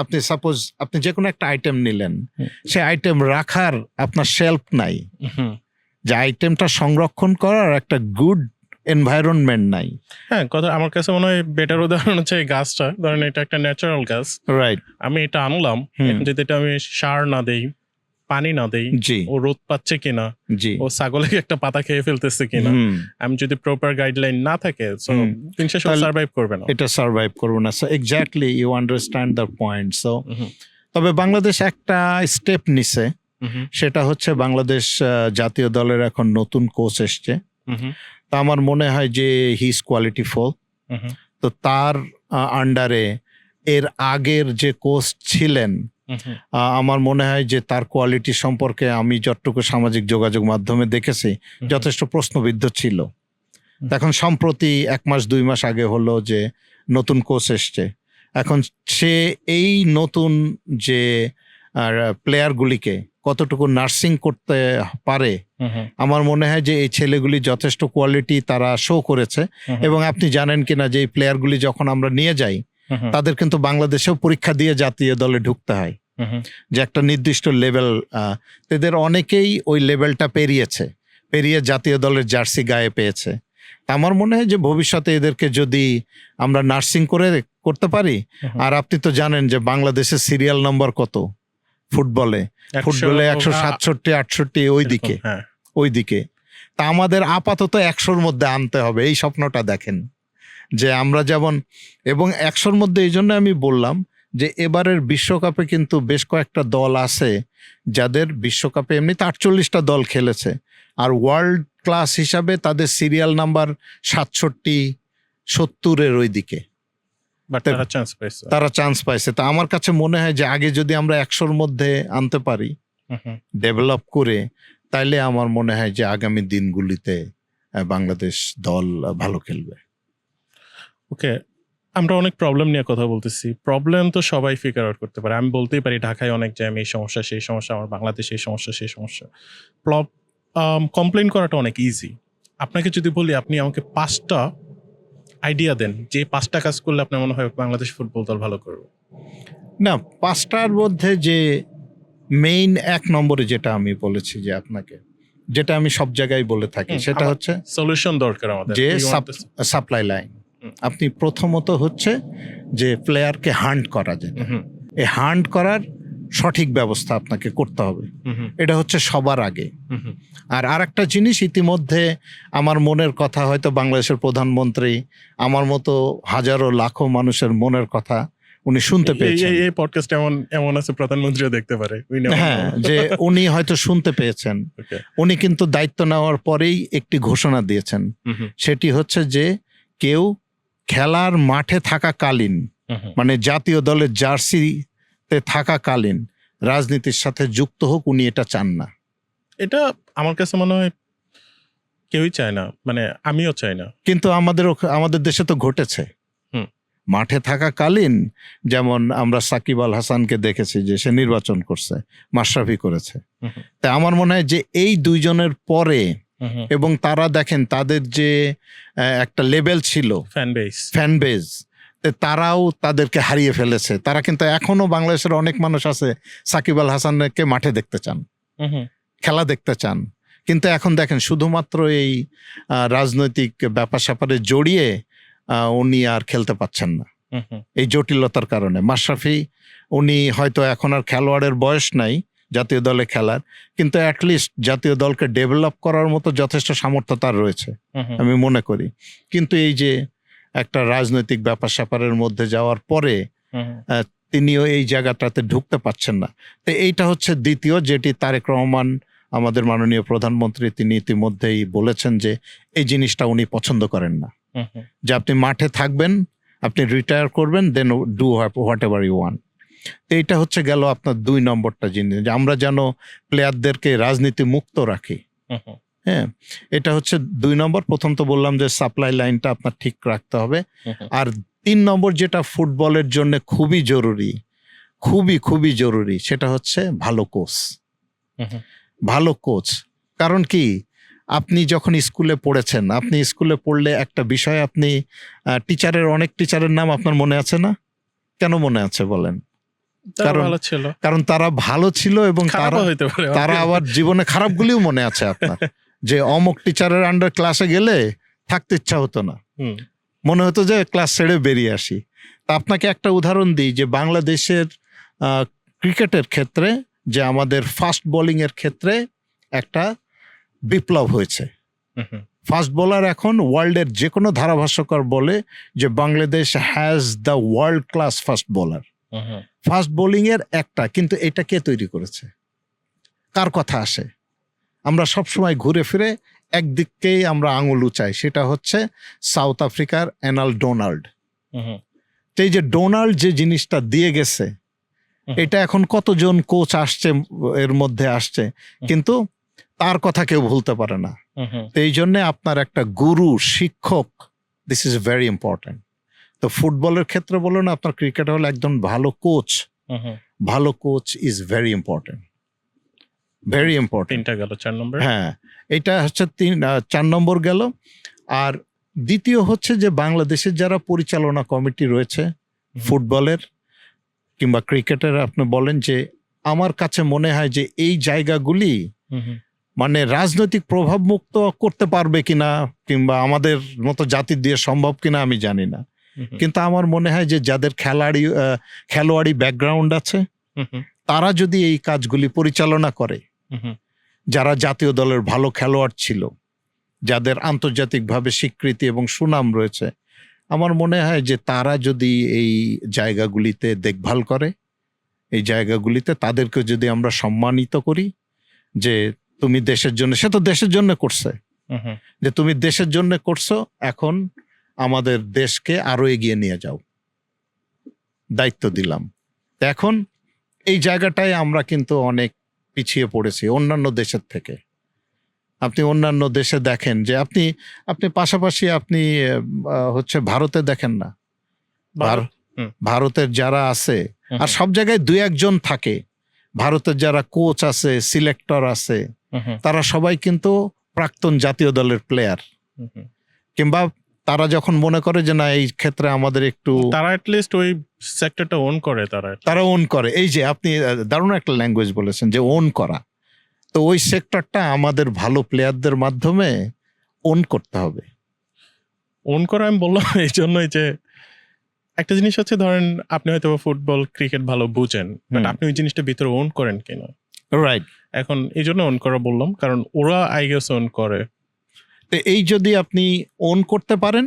আপনি সাপোজ আপনি যে কোনো একটা আইটেম নিলেন, সে আইটেম রাখার আপনার শেলফ নাই, যে আইটেমটা সংরক্ষণ করার একটা গুড এনভায়রনমেন্ট নাই। হ্যাঁ, কথা আমার কাছে মনে হয় বেটার উদাহরণ হচ্ছে এই গাছটা। ধরেন এটা একটা ন্যাচারাল গাছ, রাইট? আমি এটা আনলাম, যদি এটা আমি সার না দেই, পানি না দেই, ও রোদ পাচ্ছে কিনা, ও ছাগলে একটা পাতা খেয়ে ফেলতেছে কিনা, আমি যদি প্রপার গাইডলাইন না থাকে, সার্ভাইভ করবে না, এটা সার্ভাইভ করবে না। So exactly, you understand the point. So তবে বাংলাদেশ একটা স্টেপ নিছে, সেটা হচ্ছে বাংলাদেশ জাতীয় দলের এখন নতুন কোচ এসছে। তা আমার মনে হয় যে হি ইজ কোয়ালিটিফুল। তো তার আন্ডারে এর আগের যে কোচ ছিলেন, আমার মনে হয় যে তার কোয়ালিটি সম্পর্কে আমি যতটুকু সামাজিক যোগাযোগ মাধ্যমে দেখেছি যথেষ্ট প্রশ্নবিদ্ধ ছিল। এখন সম্প্রতি 1 মাস 2 মাস আগে হলো যে নতুন কোচ এসছে। এখন সে এই নতুন যে প্লেয়ারগুলিকে কতটুকু নার্সিং করতে পারে, আমার মনে হয় যে এই ছেলেগুলি যথেষ্ট কোয়ালিটি তারা শো করেছে। এবং আপনি জানেন কিনা যে এই প্লেয়ারগুলি যখন আমরা নিয়ে যাই, তাদের কিন্তু বাংলাদেশেও পরীক্ষা দিয়ে জাতীয় দলে ঢুকতে হয়, যে একটা নির্দিষ্ট লেভেল। এদের অনেকেই ওই লেভেলটা পেরিয়ে জাতীয় দলের জার্সি গায়ে পেয়েছে। আমার মনে হয় যে ভবিষ্যতে এদেরকে যদি আমরা নার্সিং করতে পারি। আর আপনি তো জানেন যে বাংলাদেশের সিরিয়াল নাম্বার কত ফুটবলে 167-68 ওই দিকে। তা আমাদের আপাতত 100-র মধ্যে আনতে হবে, এই স্বপ্নটা দেখেন যে আমরা যেমন। এবং 100-র মধ্যে এই জন্য আমি বললাম যে এবারের বিশ্বকাপে কিন্তু বেশ কয়েকটা দল আছে যাদের বিশ্বকাপে এমনিতে 48টা দল খেলেছে, আর ওয়ার্ল্ড ক্লাস হিসাবে তাদের সিরিয়াল নাম্বার 67-70-এর ওই দিকে তারা চান্স পাইছে। তা আমার কাছে মনে হয় যে আগে যদি আমরা 100-র মধ্যে আনতে পারি ডেভেলপ করে, তাইলে আমার মনে হয় যে আগামী দিনগুলিতে বাংলাদেশ দল ভালো খেলবে। ওকে, আমরা অনেক প্রবলেম নিয়ে কথা বলতেছি। প্রবলেম তো সবাই ফিগার আউট করতে পারে। আমি বলতেই পারি ঢাকায় অনেক জ্যাম, এই সমস্যা সেই সমস্যা, আমার বাংলাদেশে এই সমস্যা সেই সমস্যা। কমপ্লেন করাটা অনেক ইজি। আপনাকে যদি বলি আপনি আমাকে 5টা আইডিয়া দেন, যে 5টা কাজ করলে আপনার মনে হয় বাংলাদেশ ফুটবল দল ভালো করবে। না, 5টার মধ্যে যে মেইন 1 নম্বরে যেটা আমি বলেছি যে আপনাকে, যেটা আমি সব জায়গায় বলে থাকি, সেটা হচ্ছে সলিউশন দরকার আমাদের, যে সাপ্লাই লাইন। আপনি প্রথমত হচ্ছে যে প্লেয়ারকে হান্ট করা, যেটা এই হান্ট করার সঠিক ব্যবস্থা আপনাকে করতে হবে। হুম, এটা হচ্ছে সবার আগে। হুম, আর আরেকটা জিনিস, ইতিমধ্যে আমার মনের কথা হয়তো বাংলাদেশের প্রধানমন্ত্রী আমার মতো হাজারো লাখো মানুষের মনের কথা উনি শুনতে পেয়েছেন। এই পডকাস্ট এমন এমন আছে প্রধানমন্ত্রীও দেখতে পারে। We never হ্যাঁ, know. যে উনি হয়তো শুনতে পেয়েছেন। Okay. উনি কিন্তু দায়িত্ব নেওয়ার পরেই একটি ঘোষণা দিয়েছেন, হুম, সেটি হচ্ছে যে কেউ খেলার মাঠে থাকাকালীন, হুম, মানে জাতীয় দলের জার্সিতে থাকাকালীন রাজনীতির সাথে যুক্ত হোক, উনি এটা চান না। এটা আমার কাছে মনে হয় কেউই চায় না, মানে আমিও চাই না। কিন্তু আমাদের দেশে তো ঘটেছে। হুম। মাঠে থাকাকালীন যেমন আমরা সাকিব আল হাসানকে দেখেছি যে সে নির্বাচন করছে, মাশরাফি করেছে। হুম, তা আমার মনে হয় যে এই দুইজনের পরে, হুম, এবং তারা দেখেন তাদের যে একটা লেভেল ছিল, ফ্যান বেজ, তারাও তাদেরকে হারিয়ে ফেলেছে। তারা কিন্তু এখনো বাংলাদেশের অনেক মানুষ আছে সাকিব আল হাসানকে মাঠে দেখতে চান, খেলা দেখতে চান। কিন্তু এখন দেখেন শুধুমাত্র এই রাজনৈতিক ব্যাপার স্যাপারে জড়িয়ে উনি আর খেলতে পাচ্ছেন না এই জটিলতার কারণে। মাশরাফি উনি হয়তো এখন আর খেলোয়াড়ের বয়স নাই জাতীয় দলে খেলার, কিন্তু অ্যাটলিস্ট জাতীয় দলকে ডেভেলপ করার মতো যথেষ্ট সামর্থ্য তার রয়েছে আমি মনে করি। কিন্তু এই যে একটা রাজনৈতিক ব্যাপার স্যাপারের মধ্যে যাওয়ার পরে তিনিও এই জায়গাটাতে ঢুকতে পারছেন না। তো এইটা হচ্ছে দ্বিতীয়, যেটি তারেক রহমান আমাদের মাননীয় প্রধানমন্ত্রী তিনি ইতিমধ্যেই বলেছেন যে এই জিনিসটা উনি পছন্দ করেন না, যে আপনি মাঠে থাকবেন, আপনি রিটায়ার করবেন, then do whatever you want. তো এইটা হচ্ছে গেল আপনার 2 নম্বরটা জিনিস, যে আমরা যেন প্লেয়ারদেরকে রাজনীতি মুক্ত রাখি। হ্যাঁ, এটা হচ্ছে 2 নম্বর। প্রথম তো বললাম যে সাপ্লাই লাইনটা আপনার ঠিক রাখতে হবে। আর 3 নম্বর যেটা ফুটবলের জন্য খুবই জরুরি, খুবই জরুরি, সেটা হচ্ছে ভালো কোচ। ভালো কোচ, কারণ কি, আপনি যখন স্কুলে পড়েছেন, আপনি স্কুলে পড়লে একটা বিষয়, আপনি অনেক টিচারের নাম আপনার মনে আছে না? কেন মনে আছে বলেন? কারণ তারা ভালো ছিল এবং তারা আবার জীবনে খারাপগুলিও মনে আছে আপনার। যে অমুক টিচারের আন্ডার ক্লাসে গেলে থাকতে ইচ্ছা হতো না, মনে হতো যে ক্লাস ছেড়ে বেরিয়ে আসি। তা আপনাকে একটা উদাহরণ দিই, যে বাংলাদেশের ক্রিকেটের ক্ষেত্রে যে আমাদের ফাস্ট বোলিং এর ক্ষেত্রে একটা বিপ্লব হয়েছে। ফাস্ট বোলার এখন ওয়ার্ল্ডের যে কোনো ধারাভাষ্যকার বলে যে Bangladesh has the world class fast bowler. Fast bowling এর একটা, কিন্তু এটা কে তৈরি করেছে, কার কথা আসে? আমরা সবসময় ঘুরে ফিরে একদিককেই আমরা আঙুল উঁচাই, সেটা হচ্ছে সাউথ আফ্রিকার অ্যানাল ডোনাল্ড। এই যে ডোনাল্ড যে জিনিসটা দিয়ে গেছে, এটা এখন কতজন কোচ আসছে এর মধ্যে আসছে, কিন্তু তার কথা কেউ ভুলতে পারে না। এই জন্য আপনার একটা গুরু, শিক্ষক, দিস ইজ ভেরি ইম্পর্টেন্ট। তো ফুটবলের ক্ষেত্রে বলুন, আপনার ক্রিকেট হলো একদম ভালো কোচ। ভালো coach is very important, very important. হ্যাঁ, এটা হচ্ছে 4 নম্বর গেল। আর দ্বিতীয় হচ্ছে যে বাংলাদেশের যারা পরিচালনা কমিটি রয়েছে ফুটবলের কিংবা ক্রিকেটের, আপনি বলেন, যে আমার কাছে মনে হয় যে এই জায়গাগুলি মানে রাজনৈতিক প্রভাব মুক্ত করতে পারবে কিনা, কিংবা আমাদের মতো জাতি দিয়ে সম্ভব কিনা আমি জানি না, কিন্তু আমার মনে হয় যে যাদের খেলোয়াড়ি ব্যাকগ্রাউন্ড আছে, তারা যদি এই কাজগুলি পরিচালনা করে, যারা জাতীয় দলের ভালো খেলোয়াড় ছিল, যাদের আন্তর্জাতিকভাবে স্বীকৃতি এবং সুনাম রয়েছে, আমার মনে হয় যে তারা যদি এই জায়গাগুলিতে দেখভাল করে, এই জায়গাগুলিতে তাদেরকে যদি আমরা সম্মানিত করি, যে তুমি দেশের জন্য, সে তো দেশের জন্য করছে, যে তুমি দেশের জন্য করছো, এখন আমাদের দেশকে আরো এগিয়ে নিয়ে যাও, দায়িত্ব দিলাম। এখন এই জায়গাটায় আমরা কিন্তু অনেক পিছিয়ে পড়েছি অন্যান্য দেশের থেকে। আপনি অন্যান্য দেশে দেখেন যে আপনি পাশাপাশি আপনি হচ্ছে ভারতে দেখেন না, ভারতের যারা আছে, আর সব জায়গায় 2-1 জন থাকে, ভারতের যারা কোচ আছে, সিলেক্টর আছে, তারা সবাই কিন্তু প্রাক্তন জাতীয় দলের প্লেয়ার, কিংবা তারা যখন মনে করে যে না এই ক্ষেত্রে আমাদের একটু, তারা অ্যাটলিস্ট ওই সেক্টরটা ওন করে, তারা ওন করে। এই যে আপনি দারুণ একটা ল্যাঙ্গুয়েজ বলেছেন, যে ওন করা। তো ওই সেক্টরটা আমাদের ভালো প্লেয়ারদের মাধ্যমে ওন করতে হবে। ওন করা আমি বললাম এই জন্যই যে একটা জিনিস হচ্ছে ধরেন আপনি হয়তো ফুটবল ক্রিকেট ভালো বুঝেন, বাট আপনি ওই জিনিসটা ভিতরে ওন করেন কিনা। রাইট। এখন এই জন্য ওন করা বললাম, কারণ ওরা আই গেস ওন করে। তো এই যদি আপনি ওন করতে পারেন,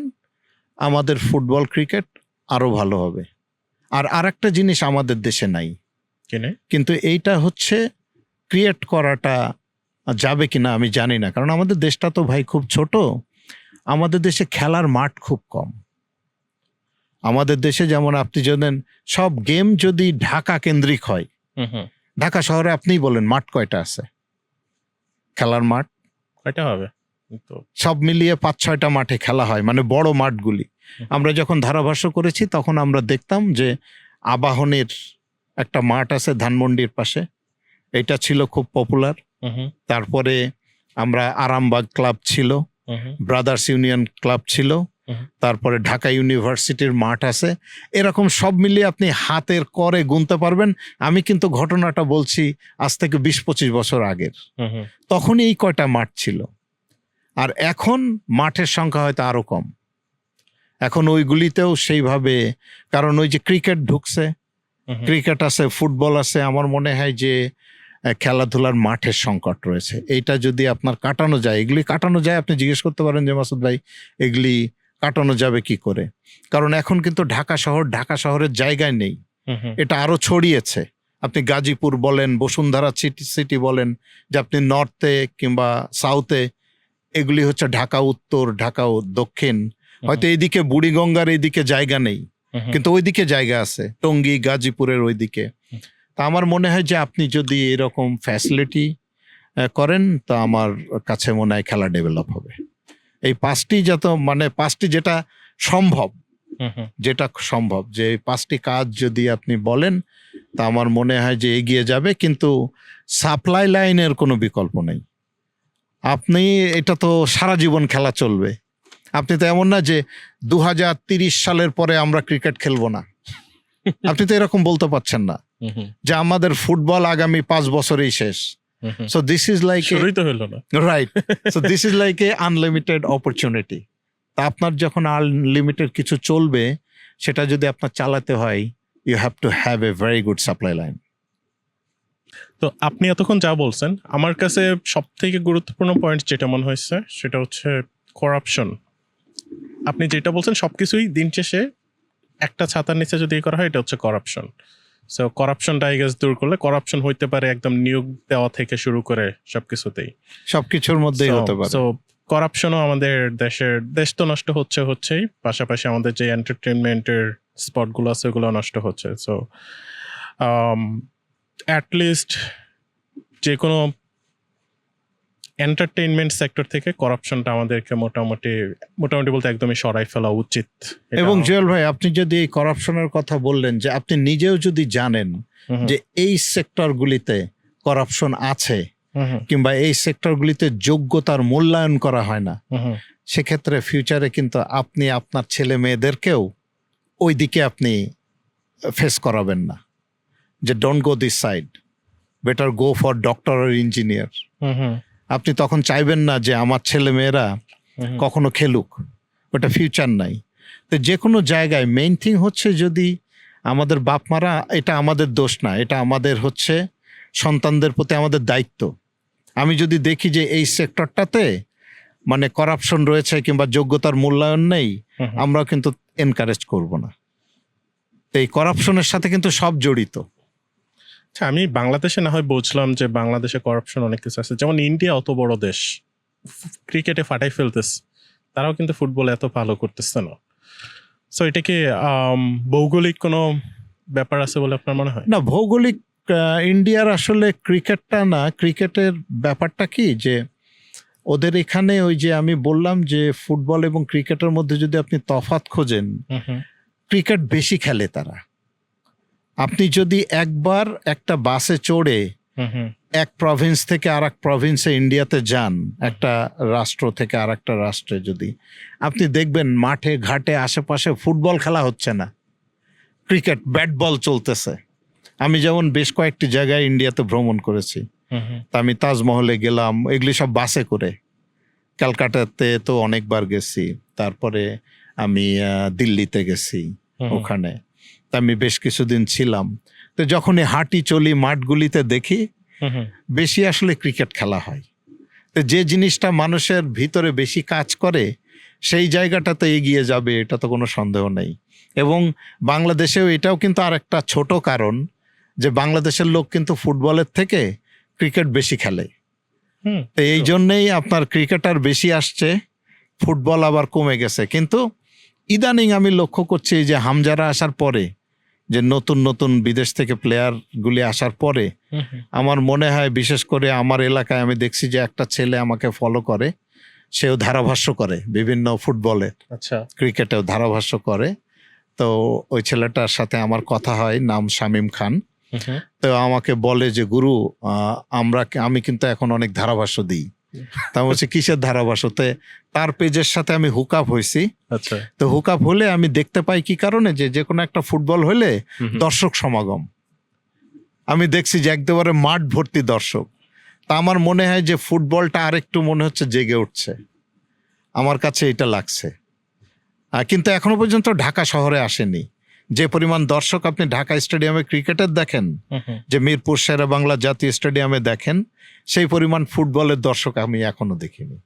আমাদের ফুটবল ক্রিকেট আরো ভালো হবে। আর আরেকটা জিনিস আমাদের দেশে নাই, কিনে কিন্তু এইটা হচ্ছে ক্রিয়েট করাটা যাবে কিনা আমি জানি না, কারণ আমাদের দেশটা তো ভাই খুব ছোট। আমাদের দেশে খেলার মাঠ খুব কম। আমাদের দেশে যেমন আপনি জানেন, সব গেম যদি ঢাকা কেন্দ্রিক হয়, ঢাকা শহরে আপনিই বলেন মাঠ কয়টা আছে, খেলার মাঠ কয়টা হবে? তো সব মিলিয়ে 5-6টা মাঠে খেলা হয়, মানে বড় মাঠগুলি। আমরা যখন ধারাভাষ্য করেছি তখন আমরা দেখতাম যে আবাহনের একটা মাঠ আছে ধানমন্ডির পাশে, এটা ছিল খুব পপুলার। তারপরে আমরা আরামবাগ ক্লাব ছিল, ব্রাদার্স ইউনিয়ন ক্লাব ছিল, তারপরে ঢাকা ইউনিভার্সিটির মাঠ আছে। এরকম সব মিলিয়ে আপনি হাতের করে গুনতে পারবেন। আমি কিন্তু ঘটনাটা বলছি আজ থেকে 20-25 বছর আগের। তখন এই কয়টা মাঠ ছিল, আর এখন মাঠের সংখ্যা হয়তো আরো কম। এখন ওইগুলিতেও সেইভাবে, কারণ ওই যে ক্রিকেট ঢুকছে, ক্রিকেট আছে, ফুটবল আছে, আমার মনে হয় যে খেলাধুলার মাঠের সংকট রয়েছে। এইটা যদি আপনার কাটানো যায়, এগুলি কাটানো যায়, আপনি জিজ্ঞেস করতে পারেন যে মাসুদ ভাই এগুলি কাটানো যাবে কি করে, কারণ এখন কিন্তু ঢাকা শহরের জায়গায় নেই, এটা আরো ছড়িয়েছে। আপনি গাজীপুর বলেন, বসুন্ধরা সিটি বলেন, যে আপনি নর্থে কিংবা সাউথে, এগুলি হচ্ছে ঢাকা উত্তর, ঢাকা দক্ষিণ, হয়তো এইদিকে বুড়িগঙ্গার এইদিকে জায়গা নেই, কিন্তু ওইদিকে জায়গা আছে, টঙ্গী গাজীপুরের ওইদিকে। তা আমার মনে হয় যে আপনি যদি এরকম ফ্যাসিলিটি করেন, তা আমার কাছে মনে হয় খেলা ডেভেলপ হবে। এই পাঁচটি যেটা সম্ভব, যে এই 5টি কাজ যদি আপনি বলেন, তা আমার মনে হয় যে এগিয়ে যাবে। কিন্তু সাপ্লাই লাইনের কোনো বিকল্প নেই। আপনি এটা তো সারা জীবন খেলা চলবে। আপনি তো এমন না যে 2030 সালের পরে আমরা ক্রিকেট খেলবো না, আপনি তো এরকম বলতে পারছেন না যে আমাদের ফুটবল আগামী 5 বছরেই শেষ। So this is like right, so this is like a unlimited opportunity. তা আপনার যখন আনলিমিটেড কিছু চলবে, সেটা যদি আপনার চালাতে হয়, you have to have a very good supply line. তো আপনি এতক্ষণ যা বলছেন, আমার কাছে সব থেকে গুরুত্বপূর্ণ পয়েন্ট যেটা মনে হয়েছে সেটা হচ্ছে করাপশন। আপনি যেটা বলছেন সবকিছুই দিন শেষে একটা ছাতার নিচে যদি করা হয়, এটা হচ্ছে করাপশন। সো করাপশনটা আই গেস দূর করলে, করাপশন হইতে পারে একদম নিয়োগ দেওয়া থেকে শুরু করে সবকিছুর মধ্যেই হতে পারে। সো করাপশনও আমাদের দেশ তো নষ্ট হচ্ছেই, পাশাপাশি আমাদের যে এন্টারটেনমেন্টের স্পটগুলো আছে ওগুলো নষ্ট হচ্ছে। সো অ্যাটলিস্ট যে কোনো এন্টারটেইনমেন্ট সেক্টর থেকে করাপশনটা আমাদেরকে মোটামুটি বলতে একদমই সরাই ফেলা উচিত। এবং জুয়েল ভাই, আপনি যদি এই করাপশনের কথা বললেন, যে আপনি নিজেও যদি জানেন যে এই সেক্টরগুলিতে করাপশন আছে, কিংবা এই সেক্টরগুলিতে যোগ্যতার মূল্যায়ন করা হয় না, সেক্ষেত্রে ফিউচারে কিন্তু আপনি আপনার ছেলে মেয়েদেরকেও ওই দিকে আপনি ফেস করাবেন না, যে don't go this side, better go for doctor আর ইঞ্জিনিয়ার। আপনি তখন চাইবেন না যে আমার ছেলে মেয়েরা কখনো খেলুক, ওটা ফিউচার নাই। তো যে কোনো জায়গায় মেইন থিং হচ্ছে, যদি আমাদের বাপ মারা, এটা আমাদের দোষ না, এটা আমাদের হচ্ছে সন্তানদের প্রতি আমাদের দায়িত্ব। আমি যদি দেখি যে এই সেক্টরটাতে মানে করাপশন রয়েছে কিংবা যোগ্যতার মূল্যায়ন নেই, আমরা কিন্তু এনকারেজ করব না। এই করাপশনের সাথে কিন্তু সব জড়িত। আচ্ছা, আমি বাংলাদেশে না হয় বুঝলাম যে বাংলাদেশে করাপশন অনেক কিছু আছে, যেমন ইন্ডিয়া অত বড় দেশ, ক্রিকেটে ফাটাই ফেলতেছে, তারাও কিন্তু ফুটবলে এত ভালো করতেছে না। সো এটা কি ভৌগোলিক কোনো ব্যাপার আছে বলে আপনার মনে হয়? না, ভৌগোলিক ইন্ডিয়ার আসলে ক্রিকেটটা না, ক্রিকেটের ব্যাপারটা কি, যে ওদের এখানে ওই যে আমি বললাম যে ফুটবল এবং ক্রিকেটের মধ্যে যদি আপনি তফাৎ খোঁজেন, ক্রিকেট বেশি খেলে তারা। আপনি যদি একবার একটা বাসে চড়ে এক প্রভিন্স থেকে আর এক প্রভিন্সে ইন্ডিয়াতে যান, একটা রাষ্ট্র থেকে আর একটা রাষ্ট্রে, যদি আপনি দেখবেন মাঠে ঘাটে আশেপাশে ফুটবল খেলা হচ্ছে না, ক্রিকেট ব্যাট বল চলতেছে। আমি যেমন বেশ কয়েকটি জায়গায় ইন্ডিয়াতে ভ্রমণ করেছি, তা আমি তাজমহলে গেলাম, এগুলি সব বাসে করে। ক্যালকাটাতে তো অনেকবার গেছি, তারপরে আমি দিল্লিতে গেছি, ওখানে। তা আমি বেশ কিছুদিন ছিলাম। তো যখনই হাঁটি চলি মাঠগুলিতে দেখি বেশি আসলে ক্রিকেট খেলা হয়। তো যে জিনিসটা মানুষের ভিতরে বেশি কাজ করে সেই জায়গাটাতে এগিয়ে যাবে, এটা তো কোনো সন্দেহ নেই। এবং বাংলাদেশেও এটাও কিন্তু আর একটা ছোট কারণ যে বাংলাদেশের লোক কিন্তু ফুটবলের থেকে ক্রিকেট বেশি খেলে। তো এই জন্যেই আপনার ক্রিকেটার বেশি আসছে, ফুটবল আবার কমে গেছে। কিন্তু ইদানিং আমি লক্ষ্য করছি যে হামজারা আসার পরে, যে নতুন নতুন বিদেশ থেকে প্লেয়ারগুলি আসার পরে আমার মনে হয়, বিশেষ করে আমার এলাকায় আমি দেখছি যে একটা ছেলে আমাকে ফলো করে, সেও ধারাভাষ্য করে বিভিন্ন ফুটবলের, আচ্ছা, ক্রিকেটেও ধারাভাষ্য করে। তো ওই ছেলেটার সাথে আমার কথা হয়, নাম শামীম খান। তো আমাকে বলে যে গুরু, আমি কিন্তু এখন অনেক ধারাভাষ্য দিই। তা বলছে কিসের ধারাভাষ্য? তার পেজের সাথে আমি হুক আপ হয়েছি। আচ্ছা, তো হুক আপ হলে আমি দেখতে পাই কি কারণে, যে কোনো একটা ফুটবল হলে দর্শক সমাগম আমি দেখছি যে একেবারে মাঠ ভর্তি দর্শক। তা আমার মনে হয় যে ফুটবলটা আরেকটু মনে হচ্ছে জেগে উঠছে, আমার কাছে এটা লাগছে। কিন্তু এখনো পর্যন্ত ঢাকা শহরে আসেনি যে পরিমাণ দর্শক আপনি ঢাকা স্টেডিয়ামে ক্রিকেটের দেখেন, যে মিরপুর শেরে বাংলা জাতীয় স্টেডিয়ামে দেখেন, সেই পরিমাণ ফুটবলের দর্শক আমি এখনো দেখিনি।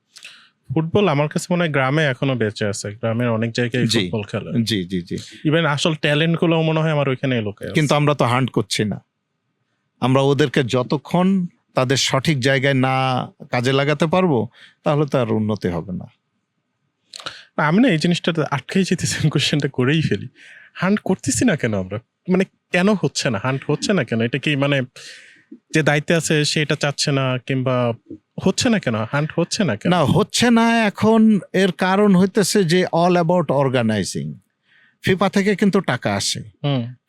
ফুটবল আমার কাছে মনে হয় গ্রামে এখনো বেঁচে আছে, গ্রামের অনেক জায়গায় ফুটবল খেলে। জি জি জি। ইভেন আসল ট্যালেন্ট গুলো মনে হয় আমার ওইখানে লোকে। কিন্তু আমরা তো হান্ট করছি না। আমরা ওদেরকে যতক্ষণ তাদের সঠিক জায়গায় না কাজে লাগাতে পারবো তাহলে তো আর উন্নতি হবে না। আমি না এই জিনিসটা আটকেই যেতেছি, কোশ্চেনটা করেই ফেলি। হান্ট করতেছি না কেন আমরা? মানে কেন হচ্ছে না, হান্ট হচ্ছে না কেন? এটা কি মানে যে দায়িত্বে আছে সেটা চাচ্ছে না, কিংবা হচ্ছে না কেন, হান্ট হচ্ছে না কেন? না, হচ্ছে না এখন এর কারণ হইতেছে যে অল অ্যাবাউট অর্গানাইজিং। ফিফা থেকে কিন্তু টাকা আসে,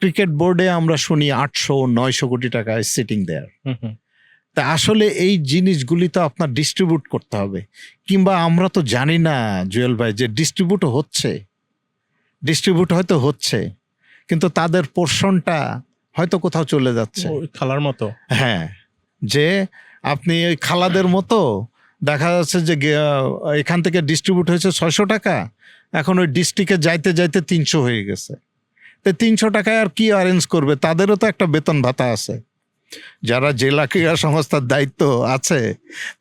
ক্রিকেট বোর্ডে আমরা শুনি 800-900 কোটি টাকা সিটিং দেয়ার। তা আসলে এই জিনিসগুলি তো আপনার ডিস্ট্রিবিউট করতে হবে, কিংবা আমরা তো জানি না জুয়েল ভাই যে ডিস্ট্রিবিউট হয়তো হচ্ছে, কিন্তু তাদের পোর্শনটা হয়তো কোথাও চলে যাচ্ছে খেলার মতো। হ্যাঁ, যে আপনি ওই খালাদের মতো দেখা যাচ্ছে যে এখান থেকে ডিস্ট্রিবিউট হয়েছে 600 টাকা, এখন ওই ডিস্ট্রিক্টে যাইতে যাইতে 300 হয়ে গেছে। তো 300 টাকায় আর কি অ্যারেঞ্জ করবে? তাদেরও তো একটা বেতন ভাতা আছে, যারা জেলা ক্রীড়া সংস্থার দায়িত্ব আছে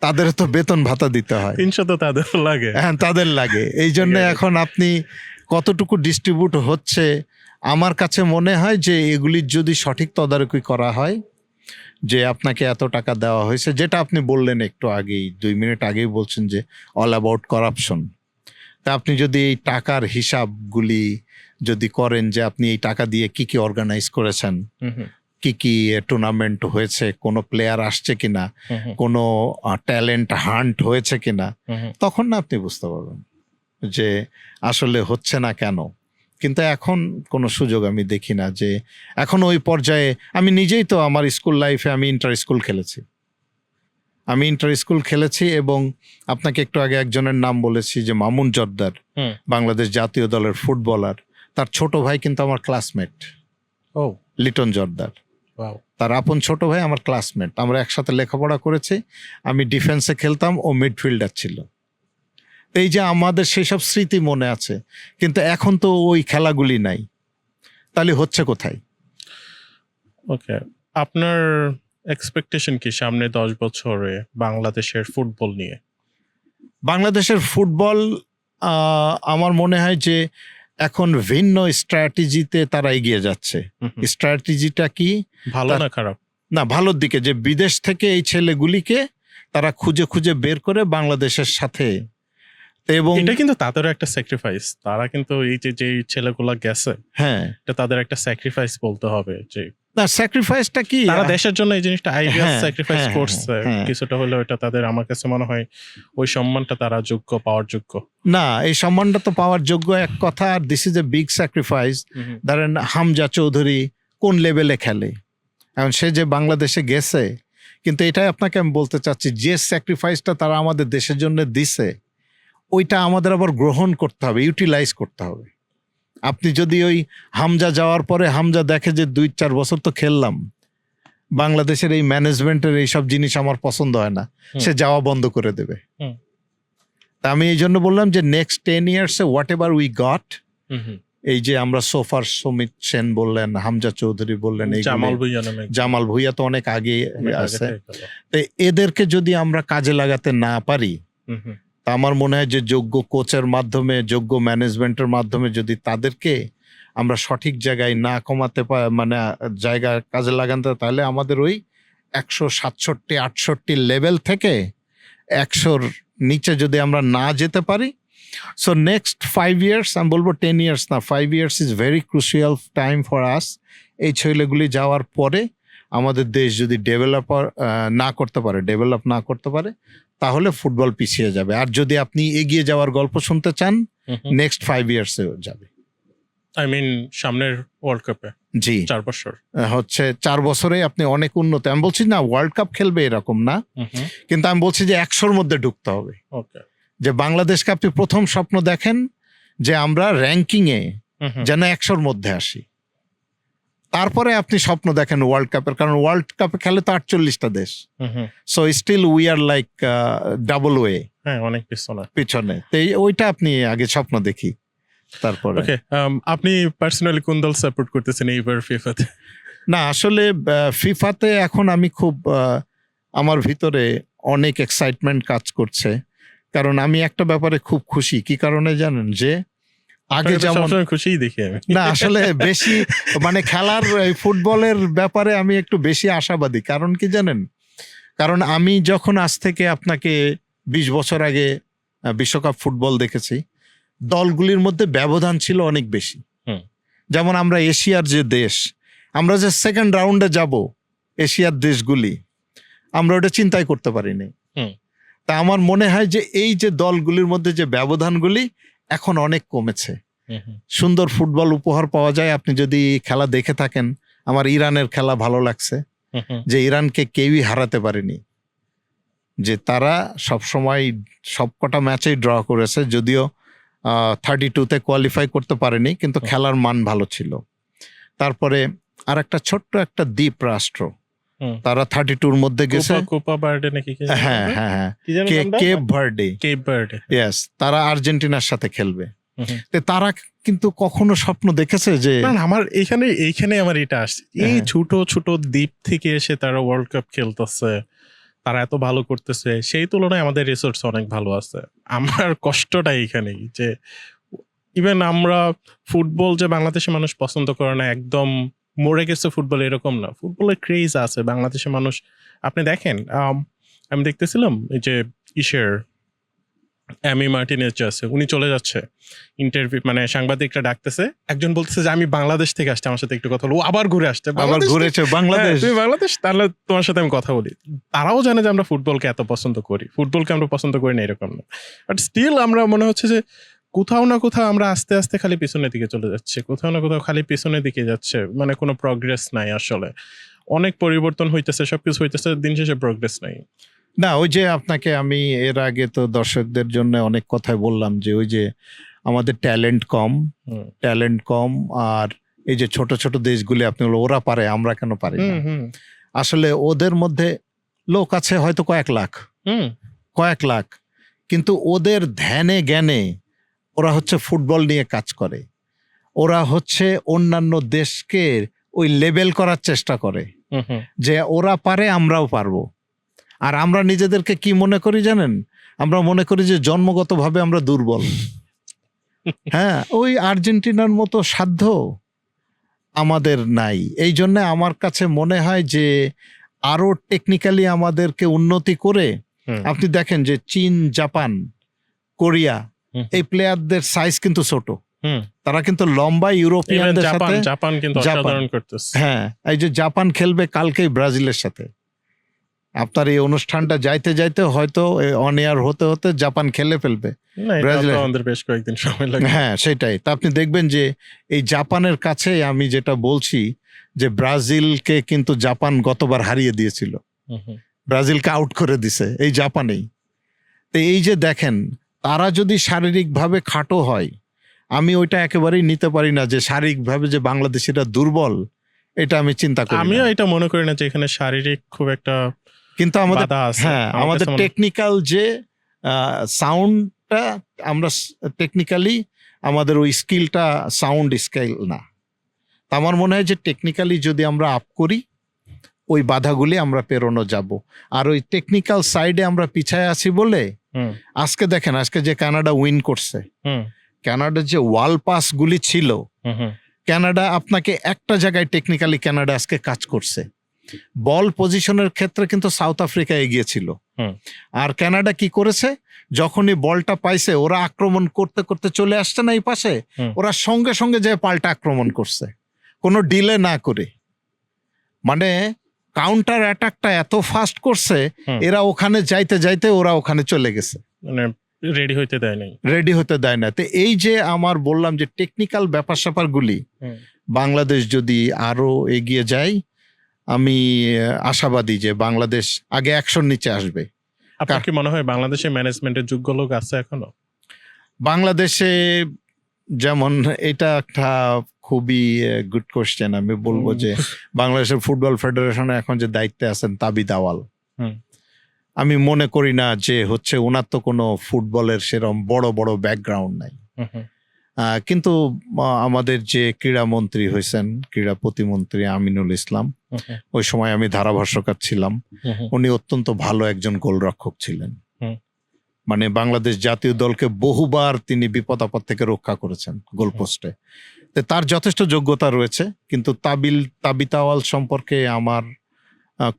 তাদেরও তো বেতন ভাতা দিতে হয়। 300 তো তাদের লাগে। হ্যাঁ, তাদের লাগে। এই জন্য এখন আপনি কতটুকু ডিস্ট্রিবিউট হচ্ছে, আমার কাছে মনে হয় যে এগুলির যদি সঠিক তদারকি করা হয়, যে আপনাকে এত টাকা দেওয়া হয়েছে, যেটা আপনি বললেন একটু আগেই, 2 মিনিট আগেই বলছেন যে অল অ্যাবাউট করাপশন। তা আপনি যদি এই টাকার হিসাবগুলি যদি করেন, যে আপনি এই টাকা দিয়ে কি কি অর্গানাইজ করেছেন, কি কি টুর্নামেন্ট হয়েছে, কোনো প্লেয়ার আসছে কিনা, কোনো ট্যালেন্ট হান্ট হয়েছে কিনা, তখন না আপনি বুঝতে পারবেন যে আসলে হচ্ছে না কেন। কিন্তু এখন কোনো সুযোগ আমি দেখি না যে এখন ওই পর্যায়ে। আমি নিজেই তো আমার স্কুল লাইফে আমি ইন্টার স্কুল খেলেছি এবং আপনাকে একটু আগে একজনের নাম বলেছি যে মামুন জর্দার, বাংলাদেশ জাতীয় দলের ফুটবলার, তার ছোট ভাই কিন্তু আমার ক্লাসমেট। লিটন জর্দার, তার আপন ছোট ভাই আমার ক্লাসমেট, আমরা একসাথে লেখাপড়া করেছি। আমি ডিফেন্সে খেলতাম, ও মিডফিল্ডার ছিল। এই যে আমাদের সেসব স্মৃতি মনে আছে, কিন্তু এখন তো ওই খেলাগুলি নাই, তাহলে হচ্ছে কোথায়? ওকে, আপনার এক্সপেকটেশন কি সামনে 10 বছরে বাংলাদেশের ফুটবল নিয়ে? বাংলাদেশের ফুটবল আমার মনে হয় যে এখন ভিন্ন স্ট্র্যাটেজিতে তারা এগিয়ে যাচ্ছে। স্ট্র্যাটেজিটা কি? ভালো না খারাপ? না, ভালোর দিকে, যে বিদেশ থেকে এই ছেলেগুলিকে তারা খুঁজে খুঁজে বের করে বাংলাদেশের সাথে, এবং এটা কিন্তু তাদেরও একটা স্যাক্রিফাইস। তারা কিন্তু এই যে ছেলেগুলা গেছে, হ্যাঁ, এটা তাদের একটা স্যাক্রিফাইস বলতে হবে। যে না, স্যাক্রিফাইসটা কি? তারা দেশের জন্য এই জিনিসটা আইডিয়া স্যাক্রিফাইস করছে কিছুটা হলেও। এটা তাদের, আমার কাছে মনে হয় ওই সম্মানটা তারা পাওয়ার যোগ্য। না, এই সম্মানটা তো পাওয়ার যোগ্য এক কথা, আর this is a big sacrifice. ধরেন হামজা চৌধুরী কোন লেভেলে খেলে, এখন সে যে বাংলাদেশে গেছে, কিন্তু এটাই আপনাকে আমি বলতে চাচ্ছি, যে স্যাক্রিফাইসটা তারা আমাদের দেশের জন্য দিছে, ওইটা আমাদের আবার গ্রহণ করতে হবে, ইউটিলাইজ করতে হবে। আপনি যদি ওই হামজা যাওয়ার পরে হামজা দেখে যে 2-4 বছর তো খেললাম, বাংলাদেশের এই ম্যানেজমেন্টের এইসব জিনিস আমার পছন্দ হয় না, সে যাওয়া বন্ধ করে দেবে। তা আমি এই জন্য বললাম যে নেক্সট 10 ইয়ার্সে হোয়াট এভার উই গট, এই যে আমরা সোফার সুমিত সেন বললেন, হামজা চৌধুরী বললেন, এইগুলো- জামাল ভুঁইয়া নামে জামাল ভুঁইয়া তো অনেক আগে অনেক আগে আছে। থেকে গেল। তো এদেরকে যদি আমরা কাজে লাগাতে না পারি, হুম, হুম, তা আমার মনে হয় যে যোগ্য কোচের মাধ্যমে, যোগ্য ম্যানেজমেন্টের মাধ্যমে যদি তাদেরকে আমরা সঠিক জায়গায় না কমাতে মানে জায়গা কাজে লাগাতে, তাহলে আমাদের ওই 167-68 লেভেল থেকে 100-র নিচে যদি আমরা না যেতে পারি, সো নেক্সট 5 ইয়ার্স, আমি বলবো 10 ইয়ার্স না, 5 years is very crucial time for us. এই ছেলেগুলি যাওয়ার পরে আমাদের দেশ যদি ডেভেলপ না করতে পারে তাহলে ফুটবল পিছিয়ে যাবে। আর যদি আপনি এগিয়ে যাওয়ার গল্প শুনতে চান, হুম, হুম। নেক্সট 5 ইয়ার্সে যাবে। আই মিন সামনের ওয়ার্ল্ড কাপে জি, 4 বছর। হচ্ছে 4 বছরে আপনি অনেক উন্নত। আমি বলছি না ওয়ার্ল্ড কাপ খেলবে এরকম না, হুম, হুম, কিন্তু আমি বলছি যে 100-র মধ্যে ঢুকতে হবে। ওকে। যে বাংলাদেশকে আপনি প্রথম স্বপ্ন দেখেন যে আমরা র্যাঙ্কিংয়ে হুম, হুম, যেন 100-র মধ্যে আসি, তারপরে আপনি স্বপ্ন দেখেন ওয়ার্ল্ড কাপের, কারণ ওয়ার্ল্ড কাপে খেলে তো 48টা দেশ। Hmm, hmm. So still we are like double way হ্যাঁ, অনেক পিছনে। পিছনে। তো ওইটা আপনি আগে স্বপ্ন দেখি, তারপরে। ওকে, আপনি পার্সোনালি কোন দল সাপোর্ট করতেছেন এইবার ফিফাতে? না আসলে ফিফাতে এখন আমি খুব আমার ভিতরে অনেক এক্সাইটমেন্ট কাজ করছে, কারণ আমি একটা ব্যাপারে খুব খুশি। কি কারণে জানেন? যে আগে আপনাকে তো যেমন সবসময় খুশিই দেখি আমি। না আসলে বেশি মানে খেলার এই ফুটবলের ব্যাপারে আমি একটু বেশি আশাবাদী। কারণ কি জানেন? কারণ আমি যখন আজ থেকে আপনাকে 20 বছর আগে বিশ্বকাপ ফুটবল দেখেছি, দলগুলির মধ্যে ব্যবধান ছিল অনেক বেশি। হুম। যেমন আমরা এশিয়ার যে দেশ, আমরা যে সেকেন্ড রাউন্ডে যাব, এশিয়ার দেশগুলি, আমরা ওটা চিন্তাই করতে পারিনি। হুম। তা আমার মনে হয় যে এই যে দলগুলির মধ্যে যে ব্যবধানগুলি এখন অনেক কমেছে। হুম, হুম, সুন্দর ফুটবল উপহার পাওয়া যায়। আপনি যদি খেলা দেখে থাকেন, আমার ইরানের খেলা ভালো লাগছে, হুম, হুম। যে ইরানকে কেউই হারাতে পারেনি, যে তারা সবসময় সবকটা ম্যাচেই ড্র করেছে, যদিও 32-তে কোয়ালিফাই করতে পারেনি, কিন্তু খেলার মান ভালো ছিল। তারপরে আর একটা ছোট্ট একটা দ্বীপ রাষ্ট্র, হুম। তারা 32-র মধ্যে গেছে। কোপা বার্ডে নাকি কি জানি হ্যাঁ নামটা? হ্যাঁ হ্যাঁ, কি জানি নামটা? কেপ ভার্ডে। কেপ বার্ডে। ইয়েস, তারা আর্জেন্টিনার সাথে খেলবে। হুম, হুম। তো তারা কিন্তু কখনো স্বপ্ন দেখেছে যে না, না, আমার এইখানে আমার এটা আসছে, এই হ্যাঁ। ছোট ছোট দ্বীপ থেকে এসে তারা ওয়ার্ল্ড কাপ খেলতেছে, তারা এত ভালো করতেছে, সেই তুলনায় আমাদের রিসোর্স অনেক ভালো আছে। আমার কষ্টটা এইখানেই যে ইভেন আমরা ফুটবল যে বাংলাদেশের মানুষ পছন্দ করে না, একদম মরে গেছে ফুটবল এরকম না, ফুটবলের ক্রেজ আছে বাংলাদেশের মানুষ। আপনি দেখেন, আমি দেখতেছিলাম এই যে ইসের অ্যামি মার্টিনেজ যে আছে, উনি চলে যাচ্ছে ইন্টারভিউ, মানে সাংবাদিকরা ডাকতেছে, একজন বলতেছে যে আমি বাংলাদেশ থেকে আসছি, আমার সাথে একটু কথা বলো। ও আবার ঘুরে আসছে, আবার বাংলাদেশ থেকে? ঘুরেছে বাংলাদেশ। হ্যাঁ, তুমি বাংলাদেশ, তাহলে তোমার সাথে আমি কথা বলি। তারাও জানে যে আমরা ফুটবলকে এত পছন্দ করি, ফুটবলকে আমরা পছন্দ করি না এরকম না, বাট স্টিল আমরা মনে হচ্ছে যে কোথাও না কোথাও আমরা আস্তে আস্তে খালি পিছনের দিকে চলে যাচ্ছে, কোথাও না কোথাও খালি পিছনের দিকে যাচ্ছে, মানে কোনো প্রগ্রেস নাই আসলে। অনেক পরিবর্তন হইতেছে, সবকিছু হইতেছে, দিন শেষে প্রগ্রেস নাই। না ওই যে আপনাকে আমি এর আগে তো দর্শকদের জন্য অনেক কথাই বললাম যে ওই যে আমাদের ট্যালেন্ট কম, আর এই যে ছোট ছোট দেশগুলি আপনি বললেন ওরা পারে, আমরা কেন পারি না? আসলে ওদের মধ্যে লোক আছে হয়তো কয়েক লাখ, কিন্তু ওদের ধ্যানে জ্ঞানে ওরা হচ্ছে ফুটবল নিয়ে কাজ করে, ওরা হচ্ছে অন্যান্য দেশকে ওই লেভেল করার চেষ্টা করে যে ওরা পারে আমরাও পারবো। আর আমরা নিজেদেরকে কি মনে করি জানেন? আমরা মনে করি যে জন্মগতভাবে আমরা দুর্বল। হ্যাঁ, ওই আর্জেন্টিনার মতো সাধ্য আমাদের নাই। এই জন্য আমার কাছে মনে হয় যে আরো টেকনিক্যালি আমাদেরকে উন্নতি করে, আপনি দেখেন যে চীন, জাপান, কোরিয়া, এই প্লেয়ারদের সাইজ কিন্তু ছোট, তারা কিন্তু লম্বা ইউরোপিয়ানদের সাথে। জাপান কিন্তু অসাধারণ করতেছে। হ্যাঁ, এই যে জাপান খেলবে কালকেই ব্রাজিলের সাথে। আপনার এই অনুষ্ঠানটা যাইতে যাইতে হয়তো অন এয়ার হতে হতে জাপান খেলে ফেলবে ব্রাজিলের। আমাদের বেশ কয়েকদিন সময় লাগবে। হ্যাঁ সেটাই। তা আপনি দেখবেন যে এই জাপানের কাছে আমি যেটা বলছি যে ব্রাজিলকে কিন্তু জাপান গতবার হারিয়ে দিয়েছিল, ব্রাজিলকে আউট করে দিছে এই জাপানেই। তো এই যে দেখেন, তারা যদি শারীরিকভাবে খাটো হয়, আমি ওইটা একেবারেই নিতে পারি না যে শারীরিকভাবে যে বাংলাদেশিরা দুর্বল, এটা আমি চিন্তা করি। আমিও এটা মনে করি না যে এখানে শারীরিক খুব একটা, কিন্তু আমাদের হ্যাঁ আমাদের টেকনিক্যাল যে সাউন্ডটা, আমরা টেকনিক্যালি আমাদের ওই স্কিলটা সাউন্ড স্কেল না। তা আমার মনে হয় যে টেকনিক্যালি যদি আমরা আপ করি ওই বাধাগুলি আমরা পেরোনো যাব। আর ওই টেকনিক্যাল সাইডে আমরা পিছায় আছি বলে হুম আজকে দেখেন, আজকে যে কানাডা উইন করছে, হুম কানাডার যে ওয়াল পাসগুলি ছিল, হুম হুম কানাডা আপনাকে একটা জায়গায় টেকনিক্যালি কানাডা আজকে কাজ করছে। বল পজিশনের ক্ষেত্রে কিন্তু সাউথ আফ্রিকা এগিয়ে ছিল। হুম। আর কানাডা কি করেছে, যখনই বলটা পাইছে ওরা আক্রমণ করতে করতে চলে আসছে না এই পাশে, হুম। ওরা সঙ্গে সঙ্গে যে পাল্টা আক্রমণ করছে কোনো ডিলে না করে। মানে কাউন্টার অ্যাটাকটা এত ফাস্ট করছে, হুম। এরা ওখানে যাইতে যাইতে ওরা ওখানে চলে গেছে, মানে রেডি হইতে দেয় নাই। রেডি হতে দেয় না। তো এই যে আমার বললাম যে টেকনিক্যাল ব্যাপার স্যাপারগুলি হুম। বাংলাদেশ যদি আরো এগিয়ে যায়, আমি আশাবাদী যে বাংলাদেশ আগে 100 নিচে আসবে। আপনার কি মনে হয় বাংলাদেশে ম্যানেজমেন্টের যোগ্য লোক আছে এখনো? বাংলাদেশে যেমন, এটা একটা খুবই গুড কোশ্চেন। আমি বলবো যে বাংলাদেশের ফুটবল ফেডারেশনে এখন যে দায়িত্বে আছেন তাবিদ আওয়াল, হুম। আমি মনে করি না যে হচ্ছে ওনার তো কোনো ফুটবলের সেরকম বড় বড় ব্যাকগ্রাউন্ড নাই। হুম হুম কিন্তু আমাদের যে ক্রীড়া মন্ত্রী হয়েছেন, ক্রীড়া প্রতিমন্ত্রী আমিনুল ইসলাম, হুম হুম ওই সময় আমি ধারাভাষ্যকার ছিলাম, হুম উনি অত্যন্ত ভালো একজন গোলরক্ষক ছিলেন। হুম। মানে বাংলাদেশ জাতীয় দলকে বহুবার তিনি বিপদ আপদ থেকে রক্ষা করেছেন গোলপোস্টে। তো তার যথেষ্ট যোগ্যতা রয়েছে। কিন্তু তাবিত আওয়াল সম্পর্কে আমার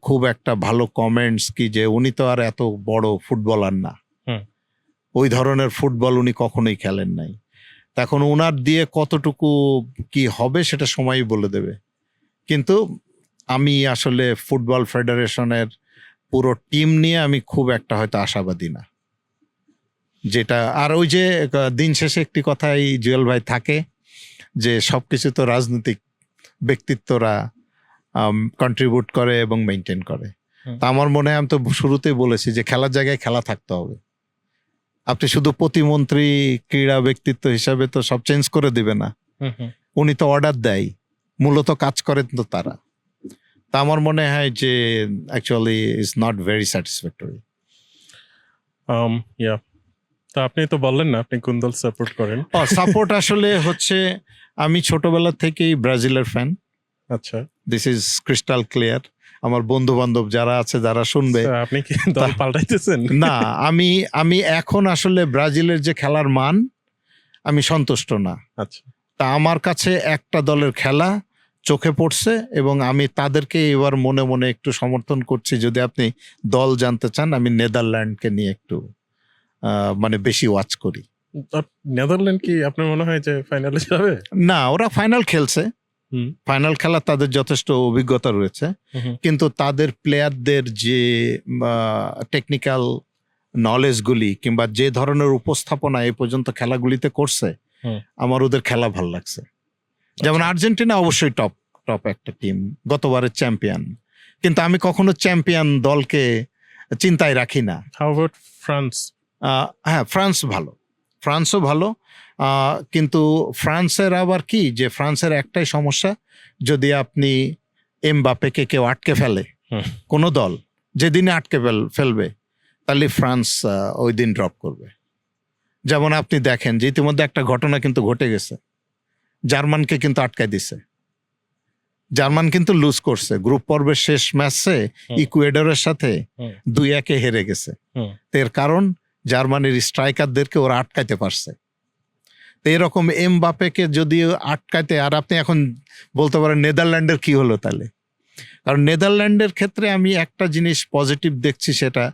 খুব একটা ভালো কমেন্টস কি যে উনি তো আর এত বড় ফুটবলার না, হুম। ওই ধরনের ফুটবল উনি কখনোই খেলেন নাই। এখন ওনার দিয়ে কতটুকু কি হবে সেটা সময়ই বলে দেবে। কিন্তু আমি আসলে ফুটবল ফেডারেশনের পুরো টিম নিয়ে আমি খুব একটা হয়তো আশাবাদী না। যেটা আর ওই যে দিন শেষে একটি কথাই জুয়েল ভাই থাকে যে সবকিছু তো রাজনৈতিক ব্যক্তিত্বরা কন্ট্রিবিউট করে এবং মেনটেন করে। হুম। তা আমার মনে হয়, আমি তো শুরুতেই বলেছি যে খেলার জায়গায় খেলা থাকতে হবে। আপনি শুধু প্রতিমন্ত্রী ক্রীড়া ব্যক্তিত্ব হিসাবে তো সব চেঞ্জ করে দিবে না। হুম হুম। উনি তো অর্ডার দেয়, মূলত কাজ করেন তো তারা। তা আমার মনে হয় যে actually is not very satisfactory. Yeah, তো আপনি তো বললেন না আপনি কোন দল সাপোর্ট করেন। সাপোর্ট আসলে হচ্ছে, আমি ছোটবেলা থেকেই ব্রাজিলের ফ্যান। আচ্ছা, দিস ইজ ক্রিস্টাল ক্লিয়ার। আমার বন্ধু বান্ধব যারা আছে, যারা শুনবে, তো আপনি কি দল পাল্টাইতেছেন? না, আমি এখন আসলে ব্রাজিলের যে খেলার মান, আমি সন্তুষ্ট না। আচ্ছা। তা আমার কাছে একটা দলের খেলা চোখে পড়ছে এবং আমি তাদেরকে এবার মনে মনে একটু সমর্থন করছি। যদি আপনি দল জানতে চান, আমি নেদারল্যান্ডকে নিয়ে একটু মানে বেশি ওয়াচ করি। নেদারল্যান্ড কি আপনার মনে হয় যে ফাইনালে যাবে? না, ওরা ফাইনাল খেলছে, হুম ফাইনাল খেলা তাদের যথেষ্ট অভিজ্ঞতা রয়েছে, হুম হুম কিন্তু তাদের প্লেয়ারদের যে টেকনিক্যাল নলেজগুলি কিংবা যে ধরনের উপস্থাপনা এ পর্যন্ত খেলাগুলিতে করছে, হুম। আমার ওদের খেলা ভালো লাগছে। যেমন আর্জেন্টিনা অবশ্যই টপ একটা টিম, গতবারের চ্যাম্পিয়ন, কিন্তু আমি কখনো চ্যাম্পিয়ন দলকে চিন্তায় রাখি না। How about France? হ্যাঁ, ফ্রান্স ভালো, ফ্রান্সও ভালো। কিন্তু ফ্রান্সের আবার কি, যে ফ্রান্সের একটাই সমস্যা, যদি আপনি এমবাপ্পেকে কেউ আটকে ফেলে, হুম। কোনো দল যেদিনে আটকে ফেলবে, তাহলে ফ্রান্স ওই দিন ড্রপ করবে। যেমন আপনি দেখেন যে ইতিমধ্যে একটা ঘটনা কিন্তু ঘটে গেছে, জার্মানকে কিন্তু আটকায় দিছে। জার্মান কিন্তু লুজ করছে গ্রুপ পর্বের শেষ ম্যাচে হুম। ইকুয়েডরের সাথে হুম। 2-1 হেরে গেছে। হুম। এর কারণ জার্মানির স্ট্রাইকারদেরকে ওরা আটকাইতে পারছে। তো এরকম এমবাপ্পেকে যদি আটকাইতে, আর আপনি এখন বলতে পারেন নেদারল্যান্ডের কি হলো তাহলে? কারণ নেদারল্যান্ডের ক্ষেত্রে আমি একটা জিনিস পজিটিভ দেখছি, সেটা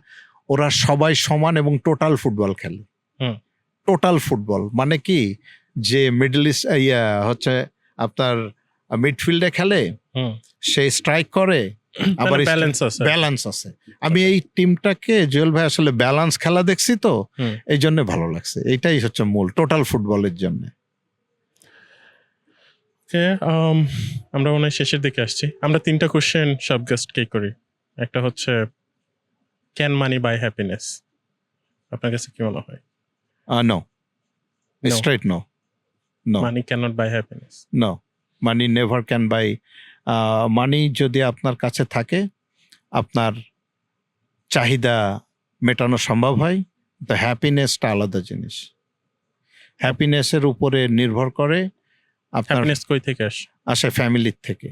ওরা সবাই সমান এবং টোটাল ফুটবল খেলে। হুম। টোটাল ফুটবল মানে কি, যে মিডল ইস্ট হচ্ছে আপনার মিডফিল্ডে খেলে, হুম। সে স্ট্রাইক করে, আবার ব্যালেন্স আছে। ব্যালেন্স আছে। আমি এই টিমটাকে, জুয়েল ভাই, আসলে ব্যালেন্স খেলা দেখছি তো, হুম। এই জন্য ভালো লাগছে। এটাই হচ্ছে মূল টোটাল ফুটবলের জন্য। আমরা মনে হয় শেষের দিকে আসছি। আমরা 3টা কোশ্চেন সব গেস্টকেই করি। একটা হচ্ছে ক্যান মানি বাই হ্যাপিনেস? আপনার কাছে কি মনে হয়? No, No. Straight no, no, money can't buy happiness. No, money never can buy. Money যদি আপনার কাছে থাকে, আপনার চাহিদা মেটানো সম্ভব হয়, তো হ্যাপিনেসটা আলাদা জিনিস। হ্যাপিনেসের উপরে নির্ভর করে আপনার হ্যাপিনেস কই থেকে আসে? আসে ফ্যামিলির থেকে।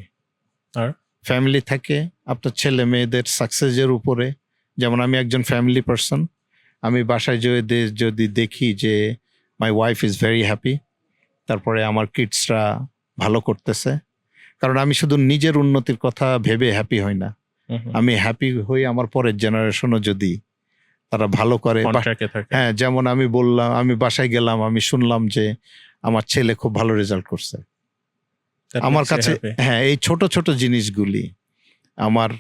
আর? ফ্যামিলি থেকে আপনার ছেলে মেয়েদের সাকসেসের উপরে। যেমন আমি একজন ফ্যামিলি পার্সন, আমি বাসায় যদি দেখি যে my wife is very happy, তারপরে আমার কিডসরা ভালো করতেছে, কারণ আমি শুধু নিজের উন্নতির কথা ভেবে হ্যাপি হই না, আমি হ্যাপি হই আমার পরের জেনারেশনও যদি তারা ভালো করে। কন্ট্রাক্টে থাকে। হ্যাঁ, যেমন আমি বললাম, আমি বাসায় গেলাম, আমি শুনলাম যে আমার ছেলে খুব ভালো রেজাল্ট করছে। That আমার makes you কাছে happy. হ্যাঁ, এই ছোট ছোট জিনিসগুলি আমার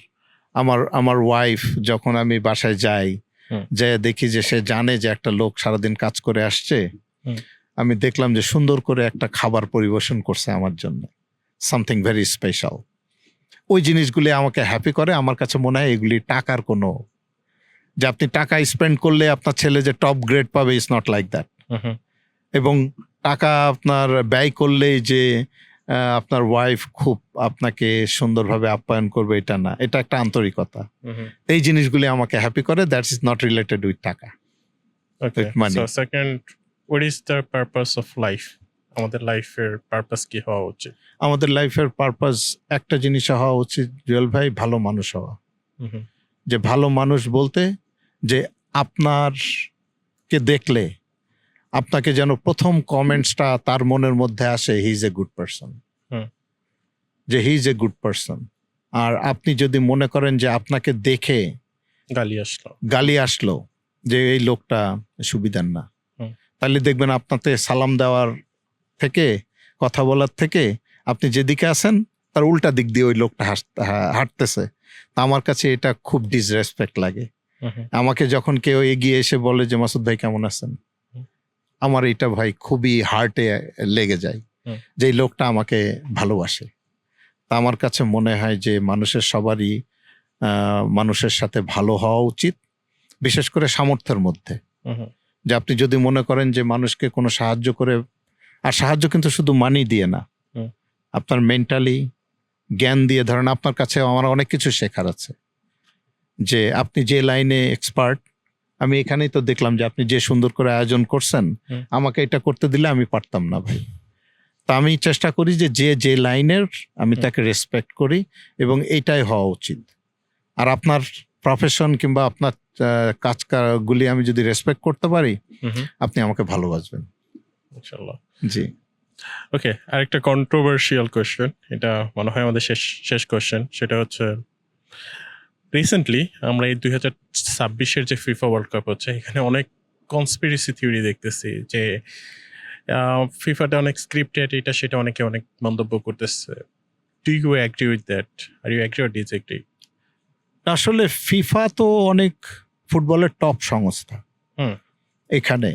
আমার আমার ওয়াইফ যখন আমি বাসায় যাই, হুম। যে দেখি যে সে জানে যে একটা লোক সারাদিন কাজ করে আসছে, হুম। আমি দেখলাম যে সুন্দর করে একটা খাবার পরিবেশন করছে আমার জন্য, সামথিং ভেরি স্পেশাল। ওই জিনিসগুলি আমাকে হ্যাপি করে। আমার কাছে মনে হয় এগুলি টাকার কোনো, যে আপনি টাকা স্পেন্ড করলে আপনার ছেলে যে টপ গ্রেড পাবে, ইজ নট লাইক দ্যাট। হুম। এবং টাকা আপনার ব্যয় করলেই যে আপনার ওয়াইফ খুব আপনাকে সুন্দরভাবে আপ্যায়ন করবে, এটা না, এটা একটা আন্তরিকতা। হুম। এই জিনিসগুলি আমাকে হ্যাপি করে, that's is not related with টাকা। Okay. With money. So second, what is the purpose of life? আমাদের লাইফের পারপাস কি হওয়া উচিত? আমাদের লাইফের পারপাস একটা জিনিস হওয়া উচিত জুয়েল ভাই, ভালো মানুষ হওয়া। হুম। যে ভালো মানুষ বলতে যে আপনারকে দেখলে আপনাকে যেন প্রথম কমেন্টসটা তার মনের মধ্যে আসে, he is a good person, hmm. যে he is a good person. আর আপনি যদি মনে করেন যে আপনাকে দেখে গালি আসলো যে এই লোকটা সুবিধার না, হুম। তাহলে দেখবেন আপনাকে সালাম দেওয়ার থেকে, কথা বলার থেকে, আপনি যেদিকে আছেন তার উল্টা দিক দিয়ে ওই লোকটা হাঁটতেছে। তা আমার কাছে এটা খুব ডিসরেসপেক্ট লাগে। হুম। আমাকে যখন কেউ এগিয়ে এসে বলে যে মাসুদ ভাই কেমন আছেন, হুম। আমার এটা ভাই খুবই হার্টে লেগে যায়, হুম। যে এই লোকটা আমাকে ভালোবাসে। তা আমার কাছে মনে হয় যে মানুষের সবারই মানুষের সাথে ভালো হওয়া উচিত, বিশেষ করে সামর্থ্যের মধ্যে। হুম। যে আপনি যদি মনে করেন যে মানুষকে কোনো সাহায্য করে, আর সাহায্য কিন্তু শুধু মানি দিয়ে না, হুম। আপনার মেন্টালি জ্ঞান দিয়ে, ধরেন আপনার কাছে আমার অনেক কিছু শেখার আছে, যে আপনি যে লাইনে এক্সপার্ট, আমি এখানেই তো দেখলাম যে আপনি যে সুন্দর করে আয়োজন করছেন, হুম। আমাকে এটা করতে দিলে আমি পারতাম না ভাই। তা আমি চেষ্টা করি যে যে লাইনের আমি তাকে রেসপেক্ট করি, এবং এইটাই হওয়া উচিত। আর আপনার প্রফেশন কিংবা আপনার কাজগুলি আমি যদি রেসপেক্ট করতে পারি, হুম। আপনি আমাকে ভালোবাসবেন ইনশাআল্লাহ। জি। ওকে, আরেকটা কন্ট্রোভার্সিয়াল কোয়েশ্চেন, এটা মনে হয় আমাদের শেষ কোয়েশ্চেন। সেটা হচ্ছে রিসেন্টলি আমরা এই 2026-এর যে ফিফা ওয়ার্ল্ড কাপ হচ্ছে, এখানে অনেক কনস্পিরেসি থিওরি দেখতেছি যে ফিফাটা অনেক স্ক্রিপ্টেড, এটা সেটা অনেকে অনেক মন্তব্য করতেছে। Do you agree with that? Are you agree or disagree? আসলে ফিফা তো অনেক ফুটবলের টপ সংস্থা হুম। এখানে।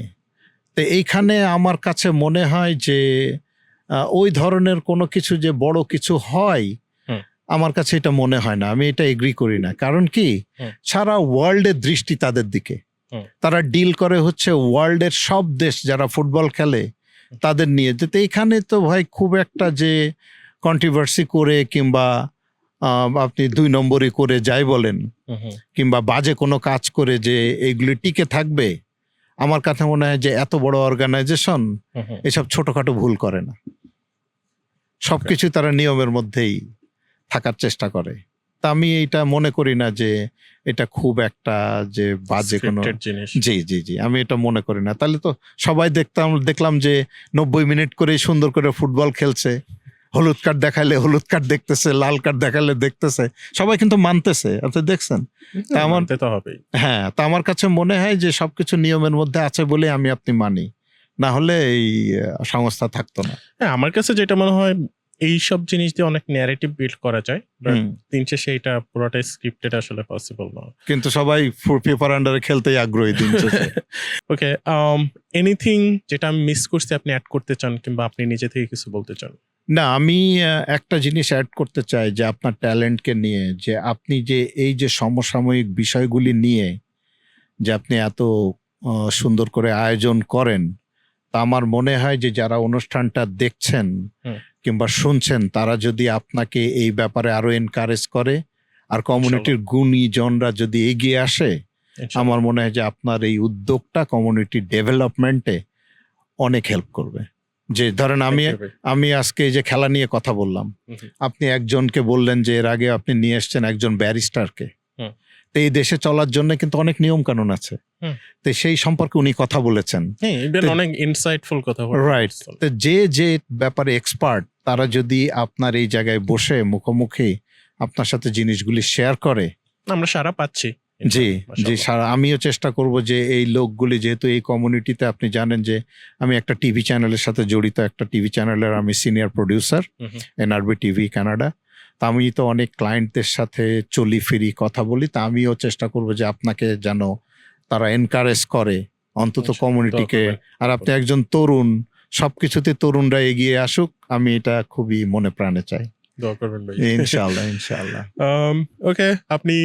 তো এইখানে আমার কাছে মনে হয় যে ওই ধরনের কোনো কিছু যে বড় কিছু হয়, হুম। আমার কাছে এটা মনে হয় না। আমি এটা এগ্রি করি না। কারণ কি, হুম। সারা ওয়ার্ল্ডের দৃষ্টি তাদের দিকে। হুম। তারা ডিল করে হচ্ছে ওয়ার্ল্ডের সব দেশ যারা ফুটবল খেলে তাদের নিয়ে। যেতে এখানে তো ভাই খুব একটা যে কন্ট্রোভার্সি করে কিংবা আপনি 2 নম্বরই করে যাই বলেন, হুম। কিংবা বাজে কোনো কাজ করে যে এইগুলি টিকে থাকবে, আমার কাছে মনে হয় যে এত বড় অর্গানাইজেশন হুম। এসব ছোটখাটো ভুল করে না। সবকিছু তারা নিয়মের মধ্যেই থাকার চেষ্টা করে। তা আমি এটা মনে করি না যে এটা খুব একটা যে বাজে কোনো Scripted জিনিস। জি আমি এটা মনে করি না। তাহলে তো সবাই দেখলাম যে 90 মিনিট করে সুন্দর করে ফুটবল খেলছে, হলুদ কার্ড দেখালে হলুদ কার্ড দেখতেছে, লাল কার্ড দেখালে দেখতেছে, সবাই কিন্তু মানতেছে। আপনি দেখছেন? তা আমার মানতে তো হবেই। হ্যাঁ, তা আমার কাছে মনে হয় যে সবকিছু নিয়মের মধ্যে আছে বলে আপনি মানি, না হলে এই সংস্থা থাকতো না। হ্যাঁ, আমার কাছে যেটা মনে হয় এইসব জিনিস দিয়ে অনেক ন্যারেটিভ বিল্ড করা যায়, বাট হুম। দিন শেষে এটা পুরোটাই স্ক্রিপ্টেড আসলে পসিবল না। কিন্তু সবাই পেপার আন্ডারে খেলতেই আগ্রহী দিন শেষে। ওকে, এনিথিং যেটা আমি মিস করছি আপনি অ্যাড করতে চান, কিংবা আপনি নিজে থেকে কিছু বলতে চান? না, আমি একটা জিনিস অ্যাড করতে চাই যে আপনার ট্যালেন্টকে নিয়ে, যে আপনি যে এই যে সমসাময়িক বিষয়গুলি নিয়ে যে আপনি এত সুন্দর করে আয়োজন করেন, তা আমার মনে হয় যে যারা অনুষ্ঠানটা দেখছেন হুম। কিংবা শুনছেন, তারা যদি আপনাকে এই ব্যাপারে আরো এনকারেজ করে, আর কমিউনিটির গুণীজনরা যদি এগিয়ে আসে, আমার মনে হয় যে আপনার এই উদ্যোগটা কমিউনিটি ডেভেলপমেন্টে অনেক হেল্প করবে। যে ধরেন আমি আজকে এই যে খেলা নিয়ে কথা বললাম, আপনি একজনকে বললেন যে এর আগে আপনি নিয়ে এসছেন একজন ব্যারিস্টারকে, তো এই দেশে চলার জন্য কিন্তু অনেক নিয়ম কানুন আছে, তো সেই সম্পর্কে উনি কথা বলেছেন, অনেক ইনসাইটফুল কথা রাইট। তো যে ব্যাপারে এক্সপার্ট তারা যদি আপনার এই জায়গায় বসে মুখোমুখি আপনার সাথে জিনিসগুলি শেয়ার করে, আমরা সারা পাচ্ছি। জি জি, আমিও চেষ্টা করব যে এই লোকগুলি, যেহেতু এই কমিউনিটিতে আপনি জানেন যে আমি একটা টিভি চ্যানেলের সাথে জড়িত, একটা টিভি চ্যানেলের আমি senior producer, NRB TV Canada. তা আমি তো অনেক ক্লায়েন্টদের সাথে চলি ফিরি কথা বলি, তা আমিও চেষ্টা করব যে আপনাকে যেন তারা এনকারেজ করে অন্তত কমিউনিটিকে। আর আপনি একজন তরুণ, সবকিছুতে তরুণরা এগিয়ে আসুক, আমি এটা খুবই মনে প্রাণে চাই। দোয়া করবেন ভাই। ইনশাআল্লাহ ইনশাআল্লাহ। ওকে, আপনি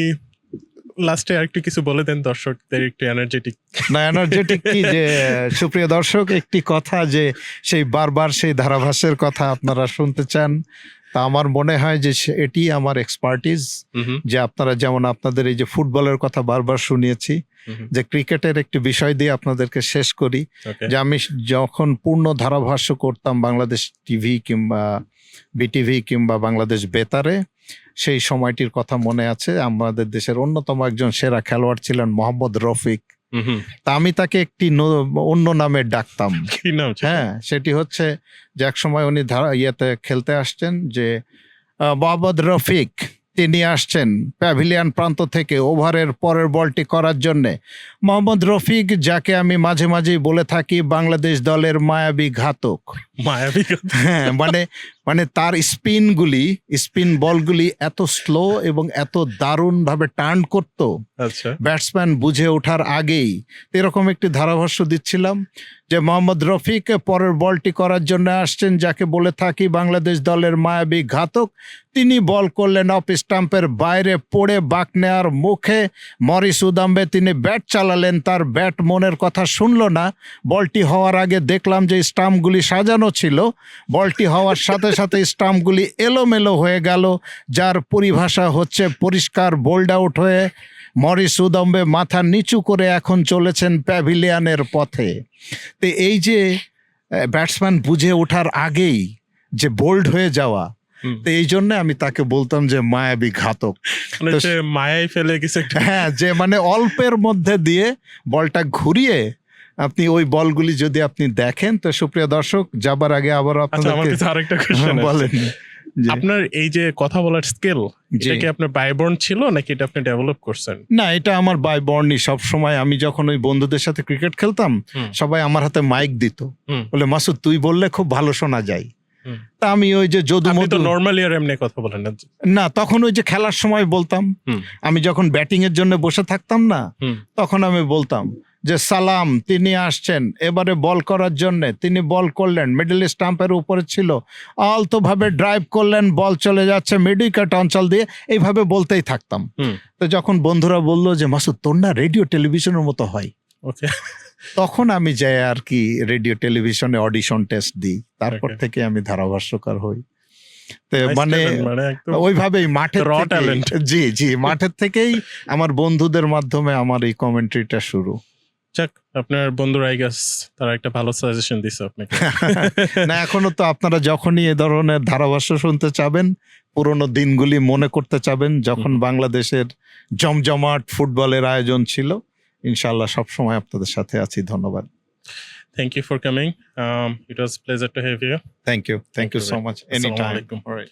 লাস্টে আরেকটু কিছু বলে দেন দর্শকদের, একটু এনার্জেটিক। না, এনার্জেটিক কি, যে সুপ্রিয় দর্শক, একটি কথা যে সেই বারবার সেই ধারাভাষ্যের কথা আপনারা শুনতে চান, তা আমার মনে হয় যে এটি আমার এক্সপার্টিজ। যে আপনারা যেমন আপনাদের এই যে ফুটবলের কথা বারবার শুনিয়েছি, যে ক্রিকেটের একটি বিষয় দিয়ে আপনাদেরকে শেষ করি। যে আমি যখন পূর্ণ ধারাভাষ্য করতাম বাংলাদেশ টিভি কিংবা বিটিভি কিংবা বাংলাদেশ বেতারে, সেই সময়টির কথা মনে আছে। আমাদের দেশের অন্যতম একজন সেরা খেলোয়াড় ছিলেন মোহাম্মদ রফিক। তা আমি তাকে একটি অন্য নামে ডাকতাম। হ্যাঁ, সেটি হচ্ছে যে এক সময় উনি ইয়েতে খেলতে আসছেন, যে মোহাম্মদ রফিক তিনি আসছেন প্যাভিলিয়ন প্রান্ত থেকে ওভারের পরের বলটি করার জন্যে। মোহাম্মদ রফিক, যাকে আমি মাঝে মাঝেই বলে থাকি বাংলাদেশ দলের মায়াবী ঘাতক। হ্যাঁ, মানে তার স্পিন বলগুলি এত স্লো এবং এত দারুণভাবে টার্ন করতো, ব্যাটসম্যান বুঝে ওঠার আগেই। এরকম একটি ধারাভাষ্য দিচ্ছিলাম যে মোহাম্মদ রফিক পরের বলটি করার জন্য আসছেন, যাকে বলে থাকি বাংলাদেশ দলের মায়াবী ঘাতক। তিনি বল করলেন অফ স্টাম্পের বাইরে পড়ে বাঁক নেওয়ার মুখে। মরিস উদাম্বে তিনি ব্যাট চালালেন, তার ব্যাট মনের কথা শুনল না। বলটি হওয়ার আগে দেখলাম যে স্টাম্পগুলি সাজানো ছিল, বলটি হওয়ার সাথে সাথে স্টাম্পগুলি এলোমেলো হয়ে গেল, যার পরিভাষা হচ্ছে পরিষ্কার বোল্ড আউট হয়ে মরিস উদাম্বে মাথা নিচু করে এখন চলেছেন প্যাভিলিয়নের পথে। তো এই যে ব্যাটসম্যান বুঝে ওঠার আগেই যে বোল্ড হয়ে যাওয়া, তো এই জন্য আমি তাকে বলতাম যে মায়াবী ঘাতক, মায়াই ফেলে গেছে। হ্যাঁ, যে মানে অল্পের মধ্যে দিয়ে বলটা ঘুরিয়ে আপনি ওই বলগুলি যদি আপনি দেখেন। তো সুপ্রিয় দর্শক, যাবার আগে আবার আপনাদেরকে আরেকটা কোশ্চেন বলেন, আপনার এই যে কথা বলার স্কিল, এটা কি আপনার বাইবর্ন ছিল নাকি এটা আপনি ডেভেলপ করছেন? না, এটা আমার বাইবর্নই। সবসময় আমি যখন ওই বন্ধুদের সাথে ক্রিকেট খেলতাম, সবাই আমার হাতে মাইক দিত, বলে মাসুদ তুই বললে খুব ভালো শোনা যায়। তা আমি ওই যে যদুমধু নরমালি আর এমনি কথা বলেন না, তখন ওই যে খেলার সময় বলতাম। আমি যখন ব্যাটিং এর জন্য বসে থাকতাম না, তখন আমি বলতাম যে সালাম তিনি আসছেন এবারে বল করার জন্য। তিনি বল করলেন, মিডল স্টাম্পের উপরে ছিল, আলতোভাবে ড্রাইভ করলেন, বল চলে যাচ্ছে মিড উইকেট অঞ্চল দিয়ে, এইভাবে বলতেই থাকতাম। তো যখন বন্ধুরা বললো যে মাসুদ তোর না রেডিও টেলিভিশনের মতো হয়, তখন আমি যাই আর কি রেডিও টেলিভিশনে অডিশন টেস্ট দিই, তারপর থেকে আমি ধারাভাষ্যকার হই। মানে ওইভাবেই মাঠের জি জি মাঠের থেকেই আমার বন্ধুদের মাধ্যমে আমার এই কমেন্ট্রিটা শুরু। যাক, আপনার বন্ধুরা আই গেস তারা একটা ভালো সাজেশন দিছে আপনাকে। না, এখনো তো আপনারা যখনই এ ধরনের ধারাভাষ্য শুনতে চাবেন, পুরোনো দিনগুলি মনে করতে চাবেন, যখন বাংলাদেশের জমজমাট ফুটবলের আয়োজন ছিল, ইনশাআল্লাহ সব সময় আপনাদের সাথে আছি। ধন্যবাদ। Thank you for coming. It was a pleasure to have you. Thank you so much. Anytime. Assalamu alaikum. All right.